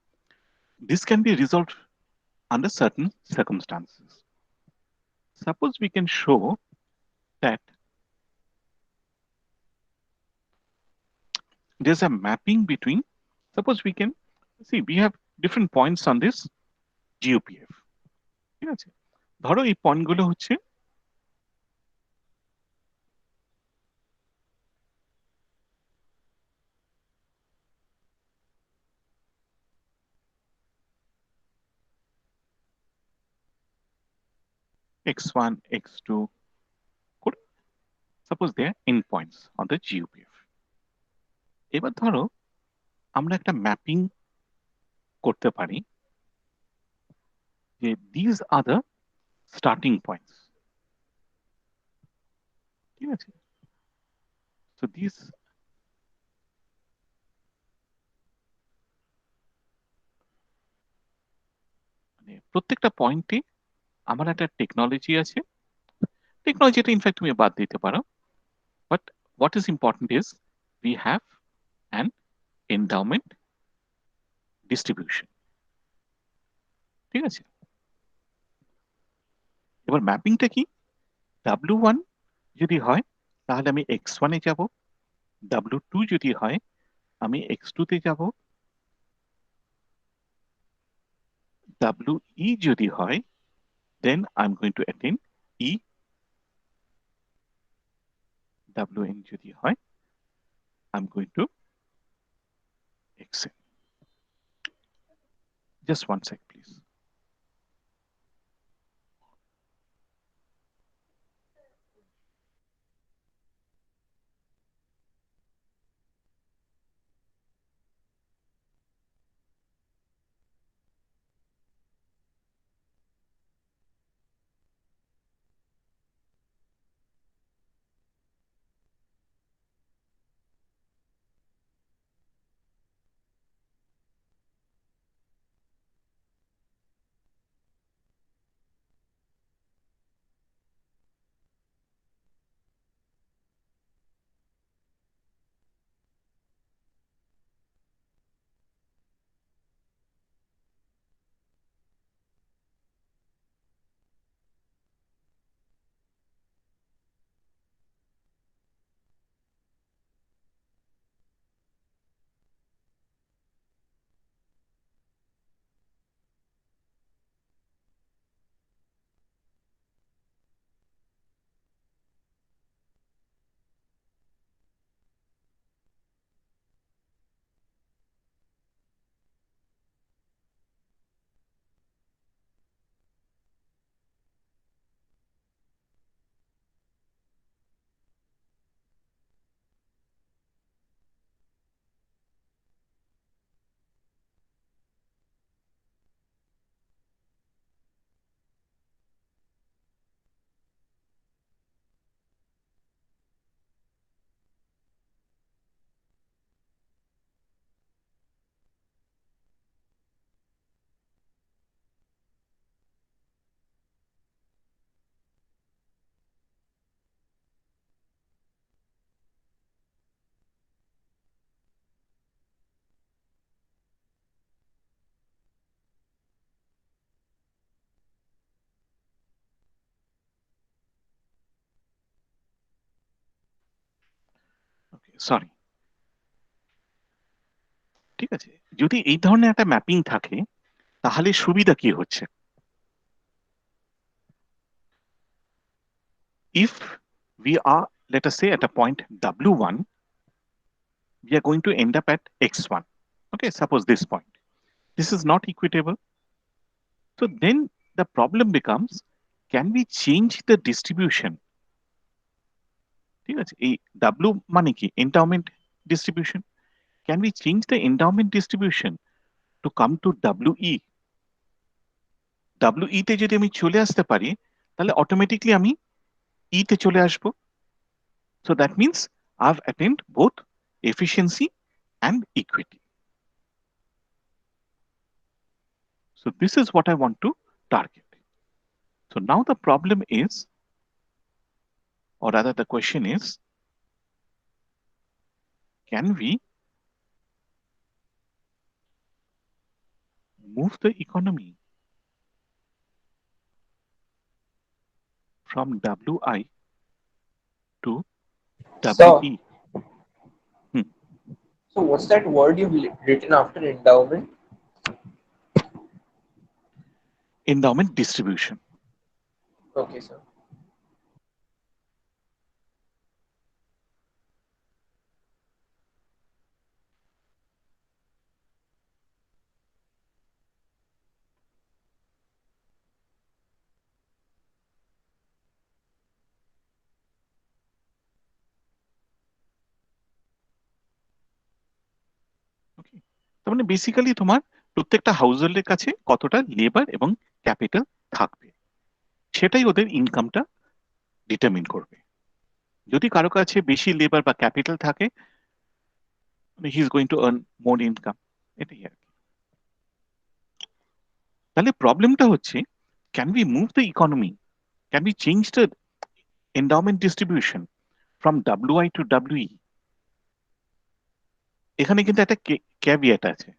this can be resolved under certain circumstances. Suppose we can show that there's a mapping between, suppose we can see we have different points on this GOPF. ঠিক আছে, ধরো এই পয়েন্টগুলো হচ্ছে x1, x2 করে suppose they are endpoints on the GUPF. এবার ধরো আমরা একটা ম্যাপিং করতে পারি যে these are the starting points. ঠিক আছে? So these মানে প্রত্যেকটা পয়েন্টে আমার একটা টেকনোলজি আছে, টেকনোলজিটা ইনফ্যাক্ট তুমি বাদ দিতে পারো, but what is important is we have an endowment distribution. ঠিক আছে, এবার ম্যাপিংটা কি, W1 যদি হয় তাহলে আমি x1 এ যাব, W2 যদি হয় আমি x2 তে যাব, WE যদি হয় then I'm going to attain E, WN যদি হয় I'm going to XN. Just one sec please. Okay, sorry. ঠিক আছে, যদি এই ধরনের একটা ম্যাপিং থাকে তাহলে সুবিধা কি হচ্ছে, if we are let us say at a point W1 we are going to end up at X1, okay, suppose this point, this is not equitable, so then the problem becomes can we change the distribution? ঠিক আছে, এই W মানে কি endowment distribution, can we change the endowment distribution to come to WE? WE তে যদি আমি চলে আসতে পারি তাহলে অটোমেটিকলি আমি E তে চলে আসবো, so that means I've attained both efficiency and equity. So this is what I want to target. So now the problem is, or rather the question is, can we move the economy from WI to So, WE? so what's that word you've written after endowment? Endowment distribution. Okay, sir. তার মানে basically তোমার প্রত্যেকটা হাউসহোল্ডের কাছে কতটা labour এবং capital থাকবে সেটাই ওদের ইনকামটা ডিটারমিন করবে। যদি কারো কাছে বেশি লেবার বা ক্যাপিটাল থাকে he is going to earn more income, এটাই আর কি। তাহলে প্রবলেমটা হচ্ছে can we move the economy, can we change the endowment distribution from WI to WE? এখানে কিন্তু একটা ক্যাভিয়েট আছে,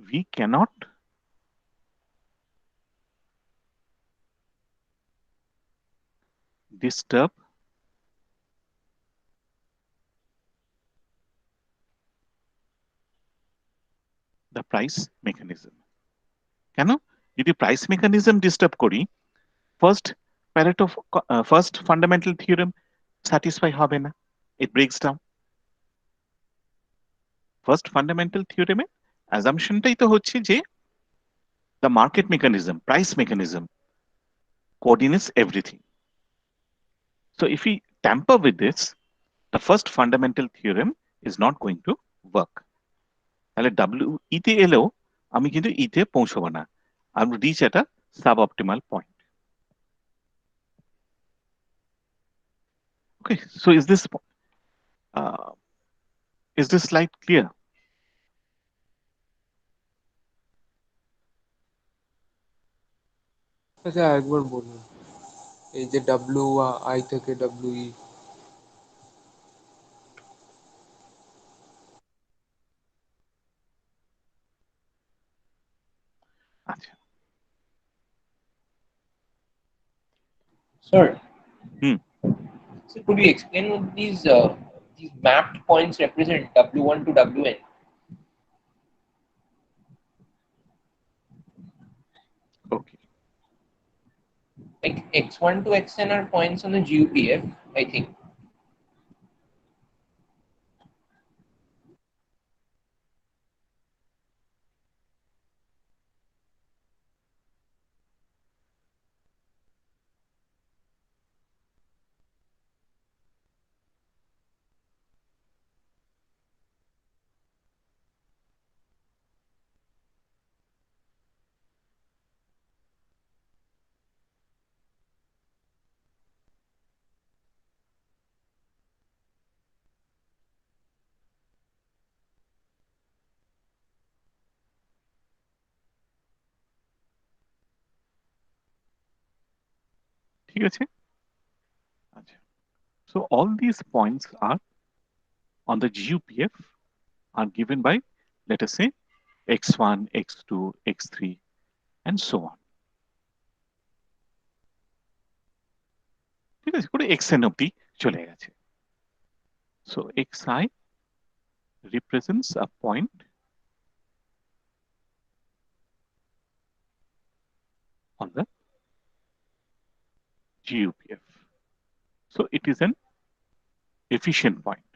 we cannot disturb the price mechanism. কেন? যদি প্রাইস মেকানিজম ডিস্টার্ব করি, first Pareto first fundamental theorem satisfy হবে না, ইট ব্রেকস down. First fundamental থিওরেমে অ্যাজাম্পশনটাই তো হচ্ছে যে the market mechanism, price mechanism coordinates everything. So if we tamper with this, the first fundamental theorem is not going to work. তাহলে W ইতে এলেও আমি কিন্তু ইতে পৌঁছবো না, আমি রিচ একটা sub optimal point. Okay, so is this slide clear? আচ্ছা একবার বলুন, এই যে ডাব্লিউ আই থেকে ডাব্লিউ ই। আচ্ছা, Sir, Hmm. so could you explain what these mapped points represent, W1 to Wn? Okay, Like x1 to xn are points on the GUPF, I think. ঠিক আছে। আচ্ছা, so all these points are on the GUPF are given by, let us say, x1, x2, x3 and so on. ঠিক আছে, পুরো xn অব্দি চলে গেছে। So xi represents a point on the GUPF. So it is an efficient point.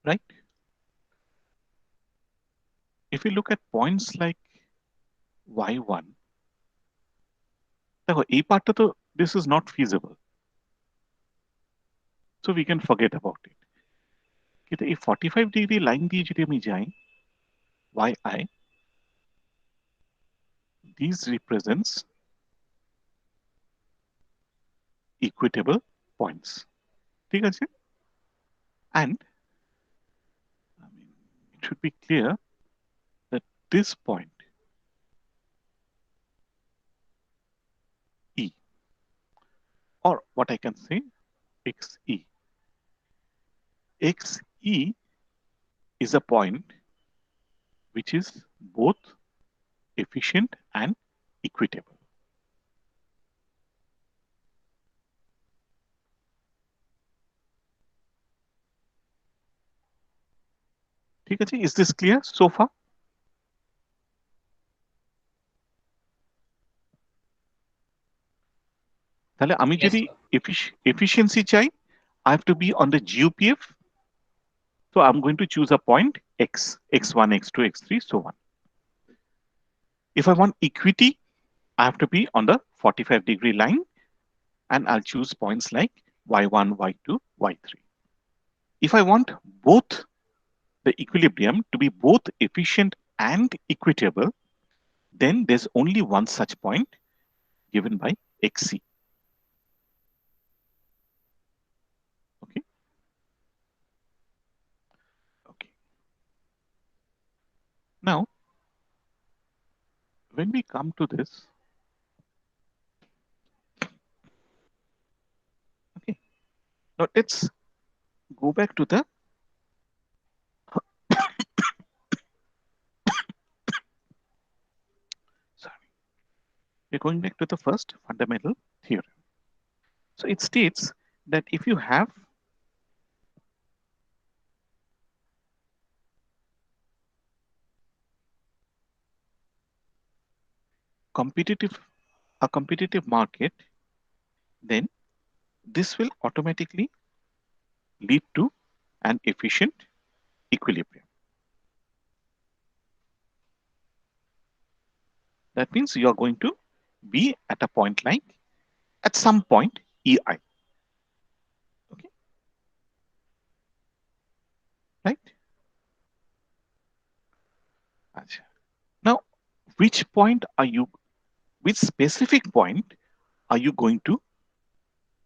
Right? If we look at points like y1, দেখো এই পার্টটা তো this is not feasible, so we can forget about it. কিন্তু এই 45 degree line দিয়ে যদি আমি যাই yi, these represents equitable points. ঠিক আছে? And I mean, it should be clear that this point E, or what I can say XE. XE is a point which is both efficient and equitable. ঠিক আছে? Is this clear so far? তাহলে আমি Yes, যদি sir. efficiency চাই, I have to be on the GUPF. So I'm going to choose a point X, X1, X2, X3, so on. If I want equity, I have to be on the 45 degree line and I'll choose points like y1, y2, y3. If I want both the equilibrium to be both efficient and equitable, then there's only one such point given by xc. Okay. Okay. Now, when we come to this, okay. Now let's go back to the sorry. We're going back to the first fundamental theorem. So it states that if you have a competitive market, then this will automatically lead to an efficient equilibrium. That means you are going to be at a point like at some point EI. Okay. Right? Now, which specific point are you going to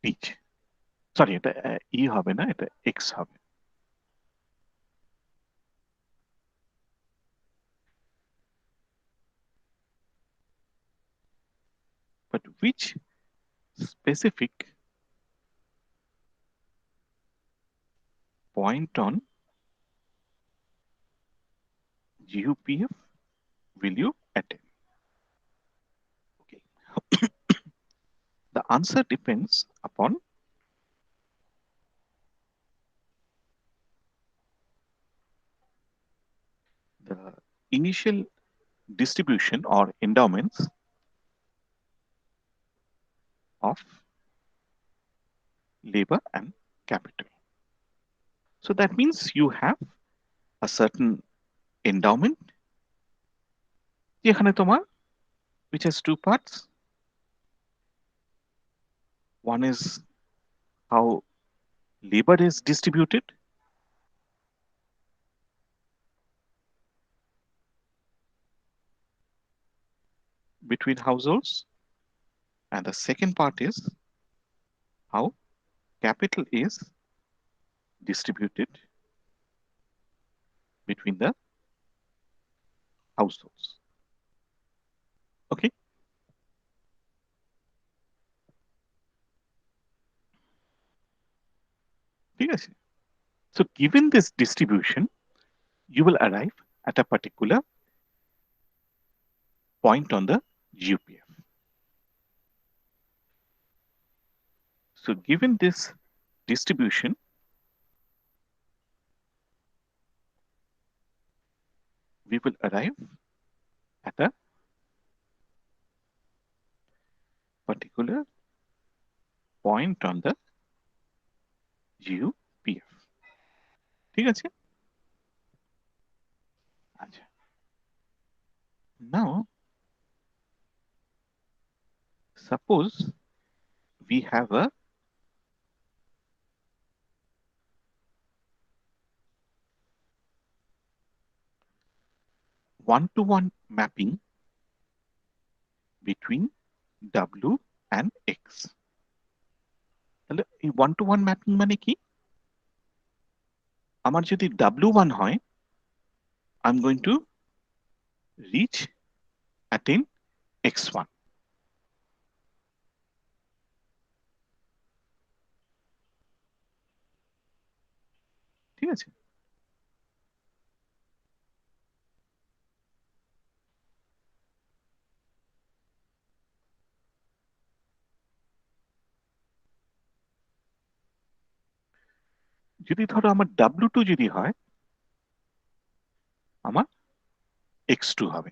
reach? Sorry, এটা E হবে না, এটা X হবে. But which specific point on GUPF will you attain? Okay. The answer depends upon the initial distribution or endowments of labor and capital. So that means you have a certain endowment যেখানে তোমার which has two parts. One is how labor is distributed between households, and the second part is how capital is distributed between the households. Okay. So given this distribution, you will arrive at a particular point on the GUPF. So given this distribution, we will arrive at a particular point on the GUPF. ঠিক আছে? আচ্ছা. Now, suppose we have a one-to-one mapping between W and X. তাহলে এই one-to-one mapping মানে কি? আমার যদি W1 হয়, I'm going to reach attain X1. ঠিক আছে? যদি ধরো আমার W2 যদি হয়, আমার X2 হবে.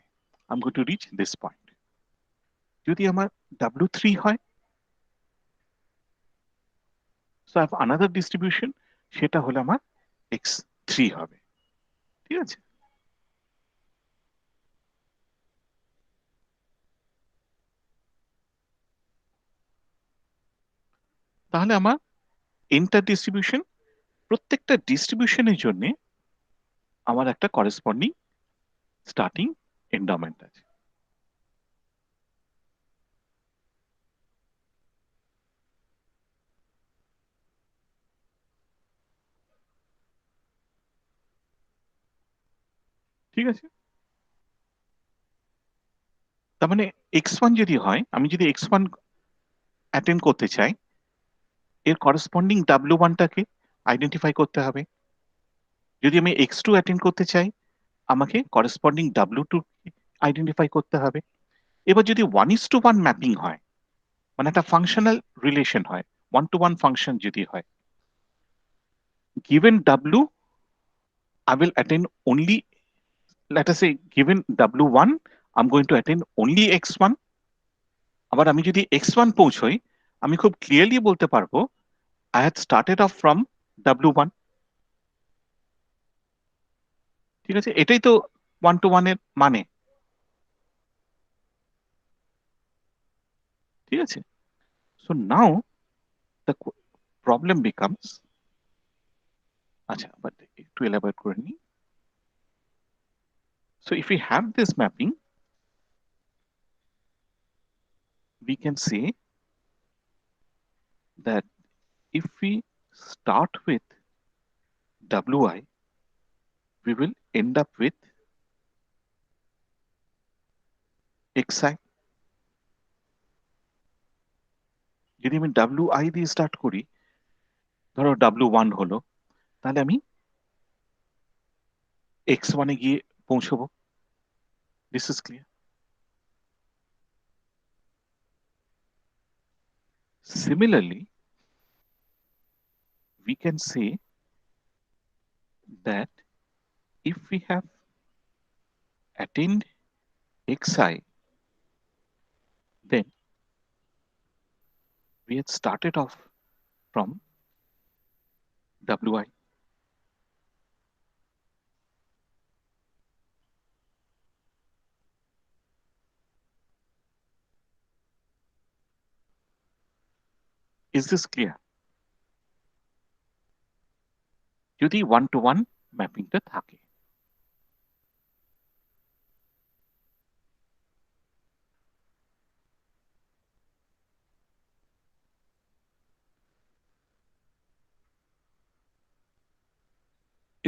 I'm going to reach this point. যদি আমার W3 হয়, so I have another distribution, সেটা হলো আমার X3 হবে. ঠিক আছে? তাহলে আমার এন্টার ডিস্ট্রিবিউশন, প্রত্যেকটা ডিস্ট্রিবিউশনের জন্য আমার একটা করেসপন্ডিং স্টার্টিং এন্ডাওমেন্ট আছে। ঠিক আছে, তার মানে x1 যদি হয়, আমি যদি x1 অ্যাটেন্ড করতে চাই, এর করেসপন্ডিং W1টাকে আইডেন্টিফাই করতে হবে। যদি আমি x2 অ্যাটেন্ড করতে চাই, আমাকে করেসপন্ডিং W2 আইডেন্টিফাই করতে হবে। এবার যদি 1:1 ম্যাপিং হয়, মানে একটা ফাংশনাল রিলেশন হয়, 1-to-1 ফাংশন যদি হয়, given W I will attend only, let us say given W1 I'm going to attend only x1। আবার আমি যদি x1 পৌঁছই, আমি খুব ক্লিয়ারলি বলতে পারবো I had started off from W1। ঠিক আছে, এটাই তো 1-to-1 এর মানে। ঠিক আছে, so now the problem becomes, আচ্ছা বাট একটু এলাবোরেট করে নিই। So if we have this mapping, we can say that if we start with Wi, we will end up with xi। যদি আমি Wi দিয়ে স্টার্ট করি, ধরো W1 হলো, তাহলে আমি x1 এ গিয়ে পৌঁছবো। This is clear. Similarly, we can say that if we have attained xi, then we had started off from Wi। Is this clear? যদি 1-to-1 ম্যাপিংটা থাকে।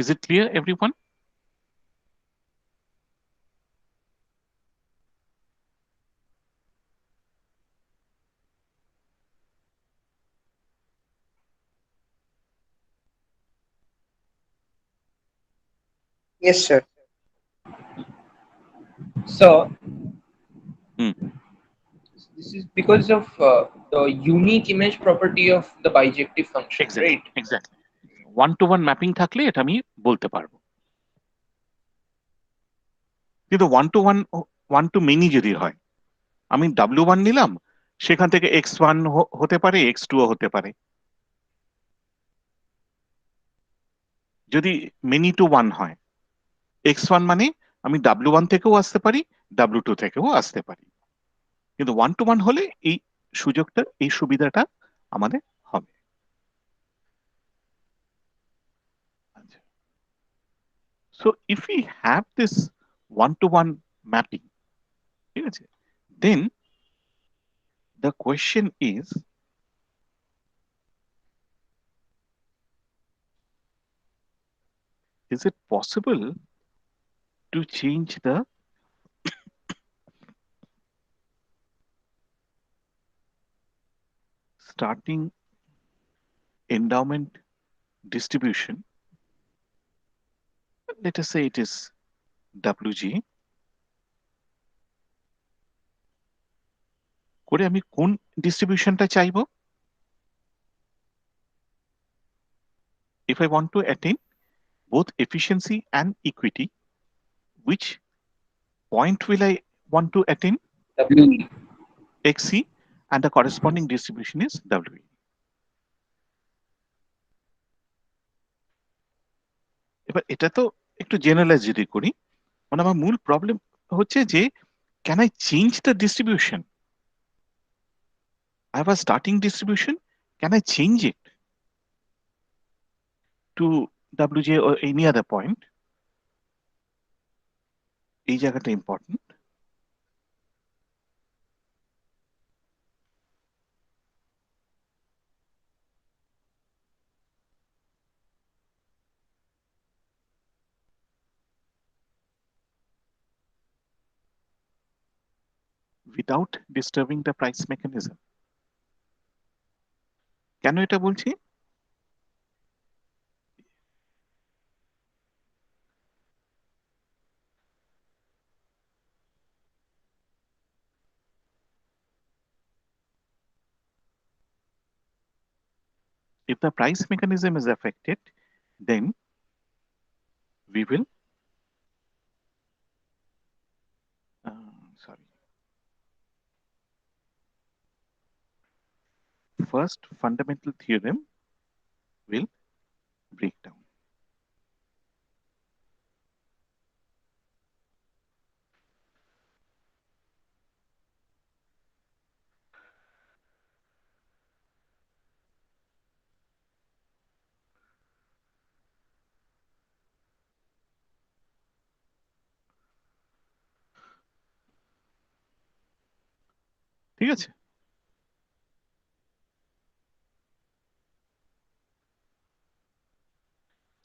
Is it clear, everyone? Yes, sir. So Hmm. this is because of the unique image property of the bijective function, Exactly, right? exactly. 1-to-1 mapping থাকলে এটা আমি বলতে পারবো। কিন্তু 1 to many যদি হয়, আমি W1 নিলাম, সেখান থেকে x1 হতে পারে, x2 ও হতে পারে। যদি মেনি টু ওয়ান হয়, x1 মানে আমি W1 থেকেও আসতে পারি, W2 থেকেও আসতে পারি। কিন্তু 1-to-1 হলে এই সুযোগটা, এই সুবিধাটা আমাদের হবে। So if we have this 1-to-1 mapping, ঠিক আছে, then the question is it possible to change the starting endowment distribution? Let us say it is WG, করে আমি কোন ডিস্ট্রিবিউশনটা চাইবো? If I want to attain both efficiency and equity, which point will I want to attain? WE. XC, and the corresponding distribution is WE. এবার এটা তো একটু generalise যদি করি, মানে আমার মূল প্রবলেম হচ্ছে যে can I change the distribution? I have a starting distribution Can I change it to wj or any other point? এই জায়গাটা important. Without disturbing the price mechanism. কেন এটা বলছি? If the price mechanism is affected, then we will sorry. First fundamental theorem will break down. ঠিক আছে?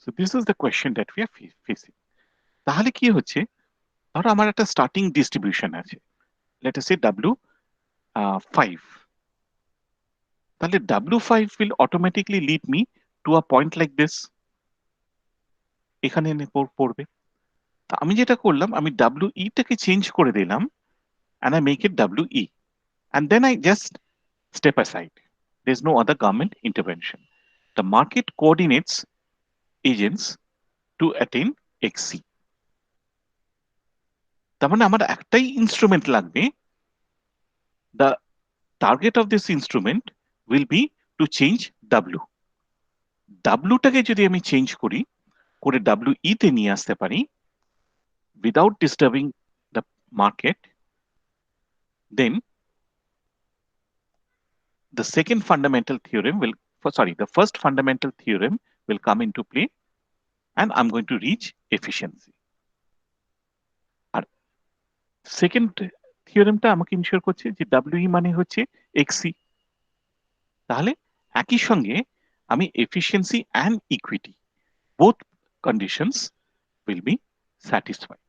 So this is the question that we are facing. তাহলে কি হচ্ছে? ধরো আমার একটা স্টার্টিং ডিস্ট্রিবিউশন আছে, let us say W5. তাহলে W5 will automatically lead me to a point like this. এখানে এনে পড়বে। তা আমি যেটা করলাম, আমি WE টাকে চেঞ্জ করে দিলাম and I make it WE, and then I just step aside. There's no other government intervention. The market coordinates agents to attain XC. তার মানে আমার একটাই ইনস্ট্রুমেন্ট লাগবে। The target of this instrument will be to change W. W টাকে যদি আমি change করি, করে WE তে নিয়ে আসতে পারি without disturbing the market, then the second fundamental theorem will, the first fundamental theorem will come into play, and I'm going to reach efficiency. আর সেকেন্ড থিওরেমটা আমাকে ইনশিওর করছে যে WE মানে হচ্ছে XC। তাহলে একই সঙ্গে আমি efficiency and equity, both conditions will be satisfied.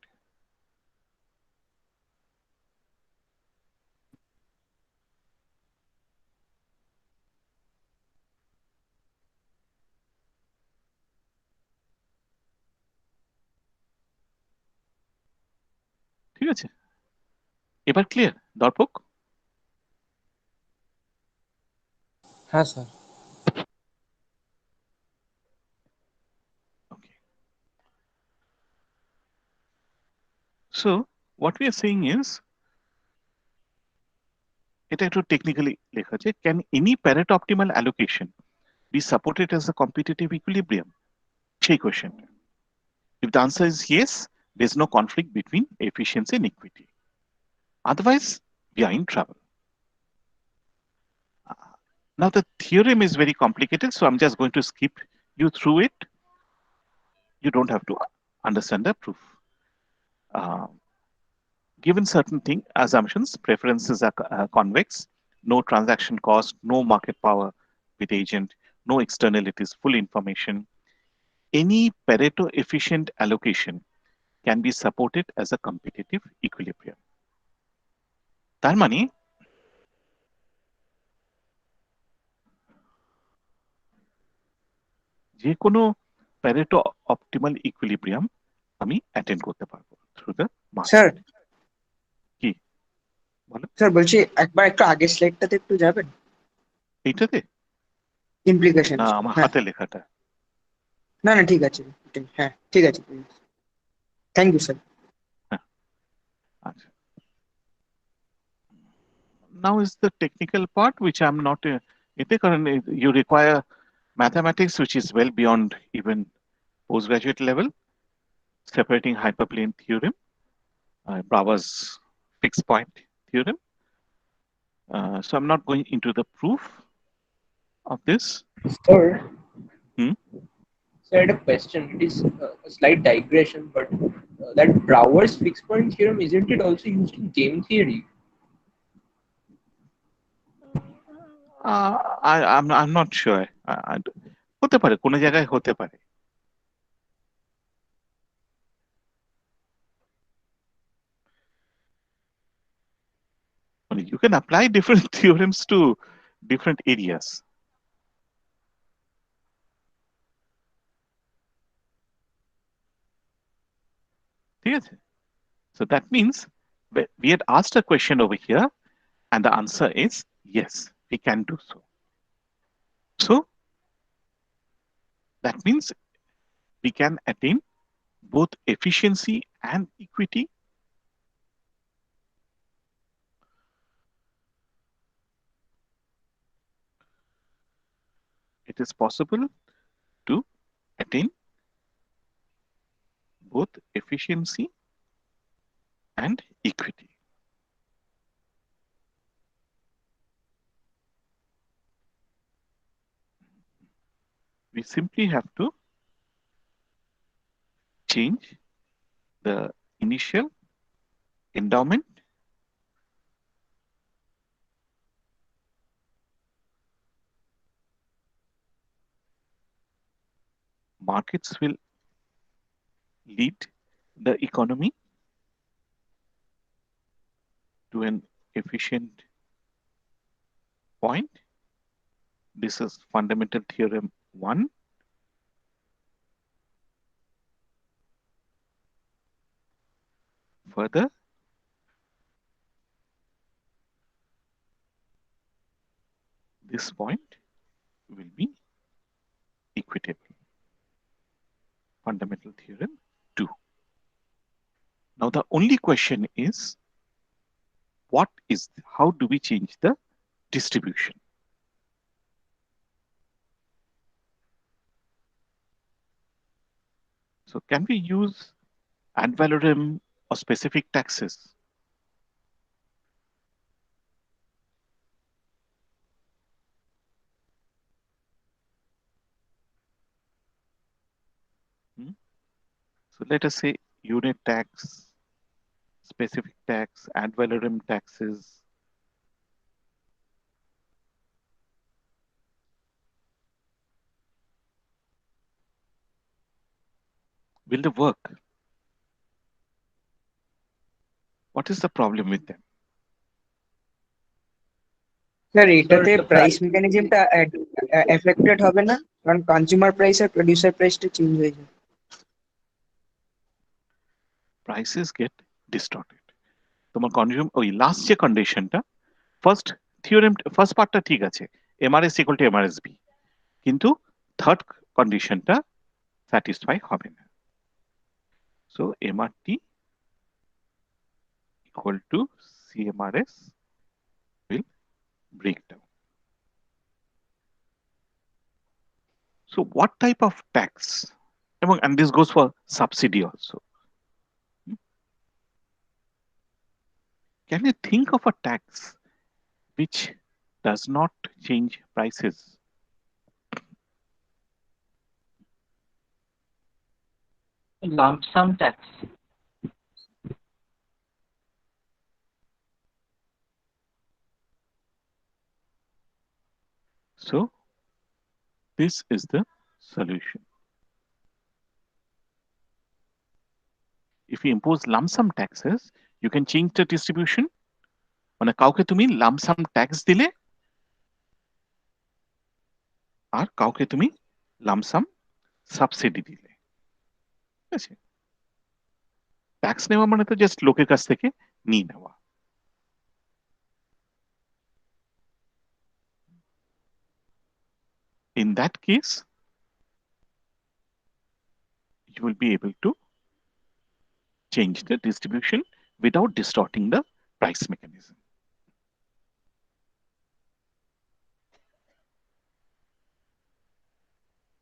ঠিক আছে? এবার ক্লিয়ার দর্পক? হ্যাঁ sir. Okay. So what we are saying is, এটা একটু টেকনিক্যালি লেখা আছে, can any Pareto optimal allocation be supported as a competitive equilibrium? সেই question. If the answer is yes, there's no conflict between efficiency and equity. Otherwise, we are in trouble. Now the theorem is very complicated, so I'm just going to skip you through it. You don't have to understand the proof. Given certain assumptions, preferences are convex, no transaction cost, no market power with agent, no externalities, full information. Any Pareto efficient allocation can be supported as a competitive equilibrium. তার মানে যে কোনো Pareto optimal equilibrium আমি attend করতে পারবো through the market. Sir কি বলো? Sir বলছি একবার একটু আগের স্লাইডটাতে একটু যাবেন, এইটাতে ইমপ্লিকেশন। না আমার হ্যাঁ হাতে লেখাটা? না না ঠিক আছে, হ্যাঁ ঠিক আছে, থ্যাংক ইউ স্যার। আচ্ছা, now is the technical part which I'm not এতে, কারণ you require mathematics which is well beyond even postgraduate level, separating hyperplane theorem, Bravas fixed point theorem. So I'm not going into the proof. of this? Sir, Hmm? so I had a question. It is a slight digression, but that Brouwer's fixed point theorem, isn't it also used in game theory? I'm not sure. হতে পারে, কোনো জায়গায় হতে পারে। You can apply different theorems to different areas. ঠিক আছে? So that means we had asked a question over here, and the answer is yes, we can do so. So that means we can attain both efficiency and equity. It is possible to attain both efficiency and equity. We simply have to change the initial endowment markets will lead the economy to an efficient point. This is fundamental theorem 1. Further, this point will be equitable. Fundamental theorem 2. Now the only question is, how do we change the distribution? So can we use ad valorem or specific taxes? Hmm? So let us say unit tax, specific tax, ad valorem taxes. Will they work? What is the problem with them? Sir এটাতে price মেকানিজমটা affected হবে না, কারণ consumer price আর producer প্রাইসটা change হয়ে যায়। Prices get distorted. তোমার consume ওই last যে কন্ডিশনটা, ফার্স্ট পার্টটা ঠিক আছে, এমআরএস ইকুয়াল টু এমআরএসবি, কিন্তু থার্ড কন্ডিশনটা স্যাটিসফাই হবে না। So MRT equal to CMRS will break down. So what type of tax? And this goes for subsidy also. Can you think of a tax which does not change prices? Lump sum tax. So this is the solution. If you impose lump sum taxes, you can change the distribution. মানে কাউকে তুমি lump sum tax দিলে, আর কাউকে তুমি lump sum subsidy দিলে। ঠিক আছে? Tax নেওয়া মানে তো জাস্ট লোকের কাছ থেকে নিয়ে নেওয়া। In that case, you will be able to change the distribution without distorting the price mechanism.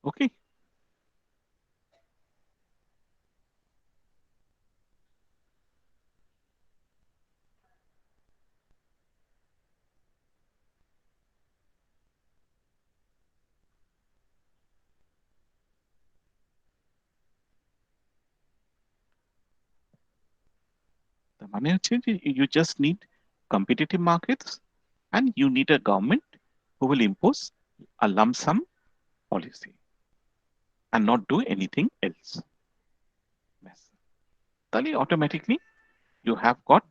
Okay. মানে হচ্ছে যে you just need competitive markets and you need a government who will impose a lump sum policy and not do anything else. ব্যাস। তাহলে automatically you have got,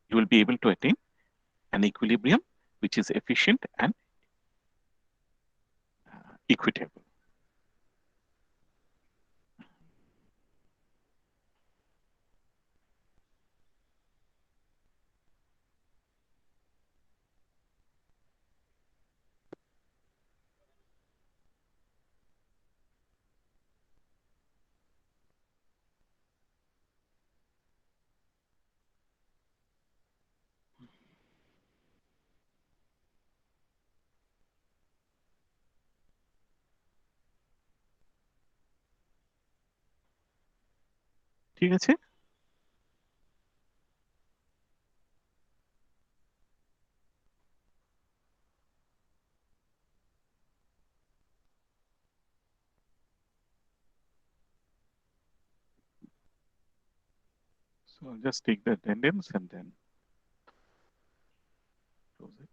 you will be able to attain an equilibrium which is efficient and equitable. ঠিক আছে? So I'll just take the attendance and then close it.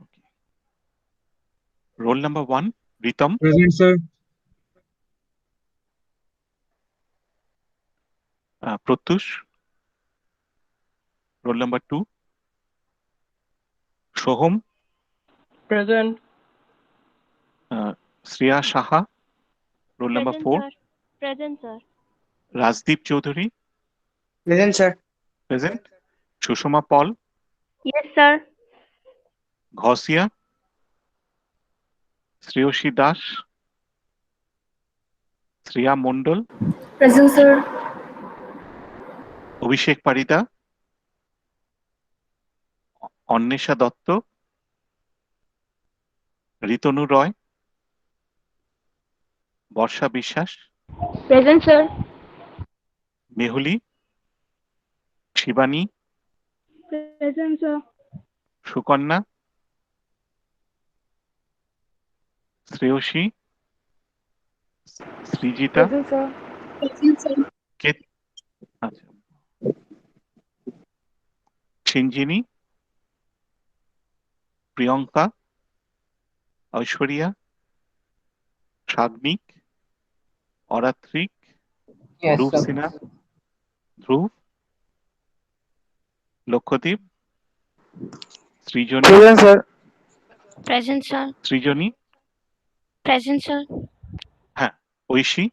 Okay. Roll number 1, Ritam. Present, sir. Pratyush. Roll number 2, Soham. Present. Shreya Shaha. Roll number 4, Sir. Present, sir. Rajdeep Chaudhary. Present, sir. Present. Sushma Paul. Yes, sir. Ghosia. Shreyoshi Das. Shreya Mondal. Present, sir. Abhishek Parida. Annesha Datta. Ritanu Roy. Borsha Bishwas. Present, sir. Mehuli. Shivani. Present, sir. Sukanya. Shreyoshi. Srijita. Present, sir. Present, sir. Kit. আচ্ছা। Chinjini. Priyanka. Aishwarya. Shagnik. Orathrik. Yes, Dhruv sir. Sinha. Dhruv. Lokhadeep. Srijoni. Present, sir. Present, sir. Srijoni. Present, sir. হ্যাঁ, Aishi,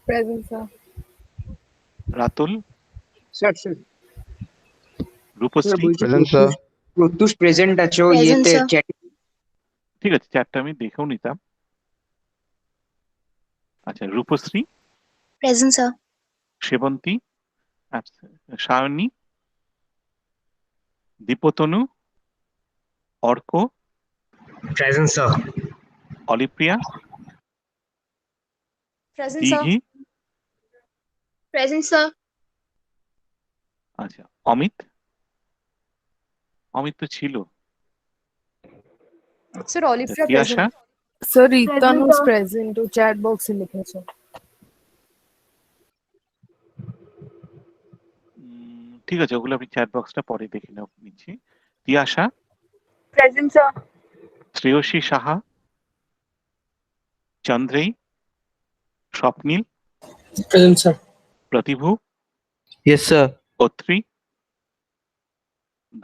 Present, sir. Ratul, Sir, sir. Rupashree. Present, sir. Pratyush present আছে ও Present, ইয়েতে sir. Chat. ঠিক আছে, চ্যাটটা আমি দেখেও নিতাম। আচ্ছা, রূপশ্রী, Present, sir. সেবন্তী, আচ্ছা, Sayani, Diptanu, Arka, present, sir. Olipriya, Present, sir. Dighi, Present, sir. আচ্ছা, অমিত, অমিত তো ছিল। Sir, Olivia Tiyasha, Sir, Ritan Present, was sir. present to chat box in लिखा sir. ঠিক আছে, ওগুলো আমি চ্যাট বক্সটা পরে দেখে নিচ্ছি। Tiyasha, Present, sir. Shreyasi Saha, Chandrei, Swapnil, Present, sir. Pratibhu, Yes, sir. Atri,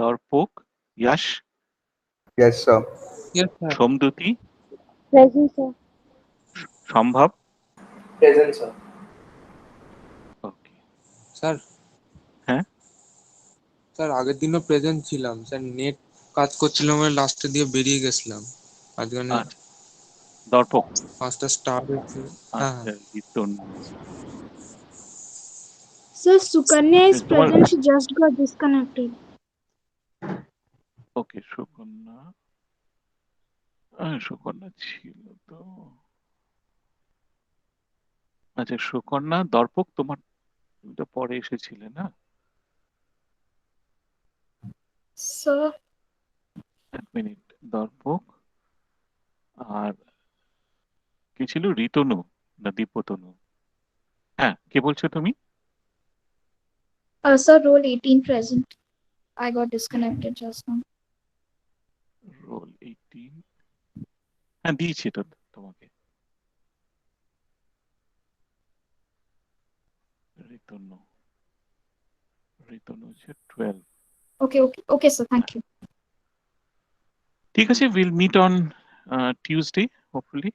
Darpak, Yash, Yes, sir. Yes, sir. Somduti, Present, sir. Sambhav. Present, sir. Okay, sir হ্যাঁ স্যার আগের দিনও প্রেজেন্ট ছিলাম স্যার, নেট কাজ করছিলাম বলে লাস্টে দিয়ে বেরিয়ে গেছিলাম আজকে। আচ্ছা, দর্পক, 5টা স্টার হচ্ছে। হ্যাঁ আচ্ছা, রিটন। Sir, Sukanya is তোমার present. She just got disconnected. ওকে, সুকন্যা, সুকন্যা ছিল তো। আচ্ছা, সুকন্যা দর্পক তোমার, তুমি তো পরে এসেছিলে না? Sir, এক মিনিট, দর্পক আর কি ছিল, ঋতনু না দীপতনু? হ্যাঁ, কে বলছো তুমি? sir, roll 18 present. I got disconnected just now. Roll 18, হ্যাঁ দিয়েছি তো তোমাকে। ঋতনু, ঋতনু হচ্ছে 12। Okay, sir. Thank you. ঠিক আছে, will meet on Tuesday hopefully.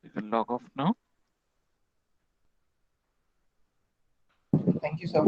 You can log off now. Thank you, sir.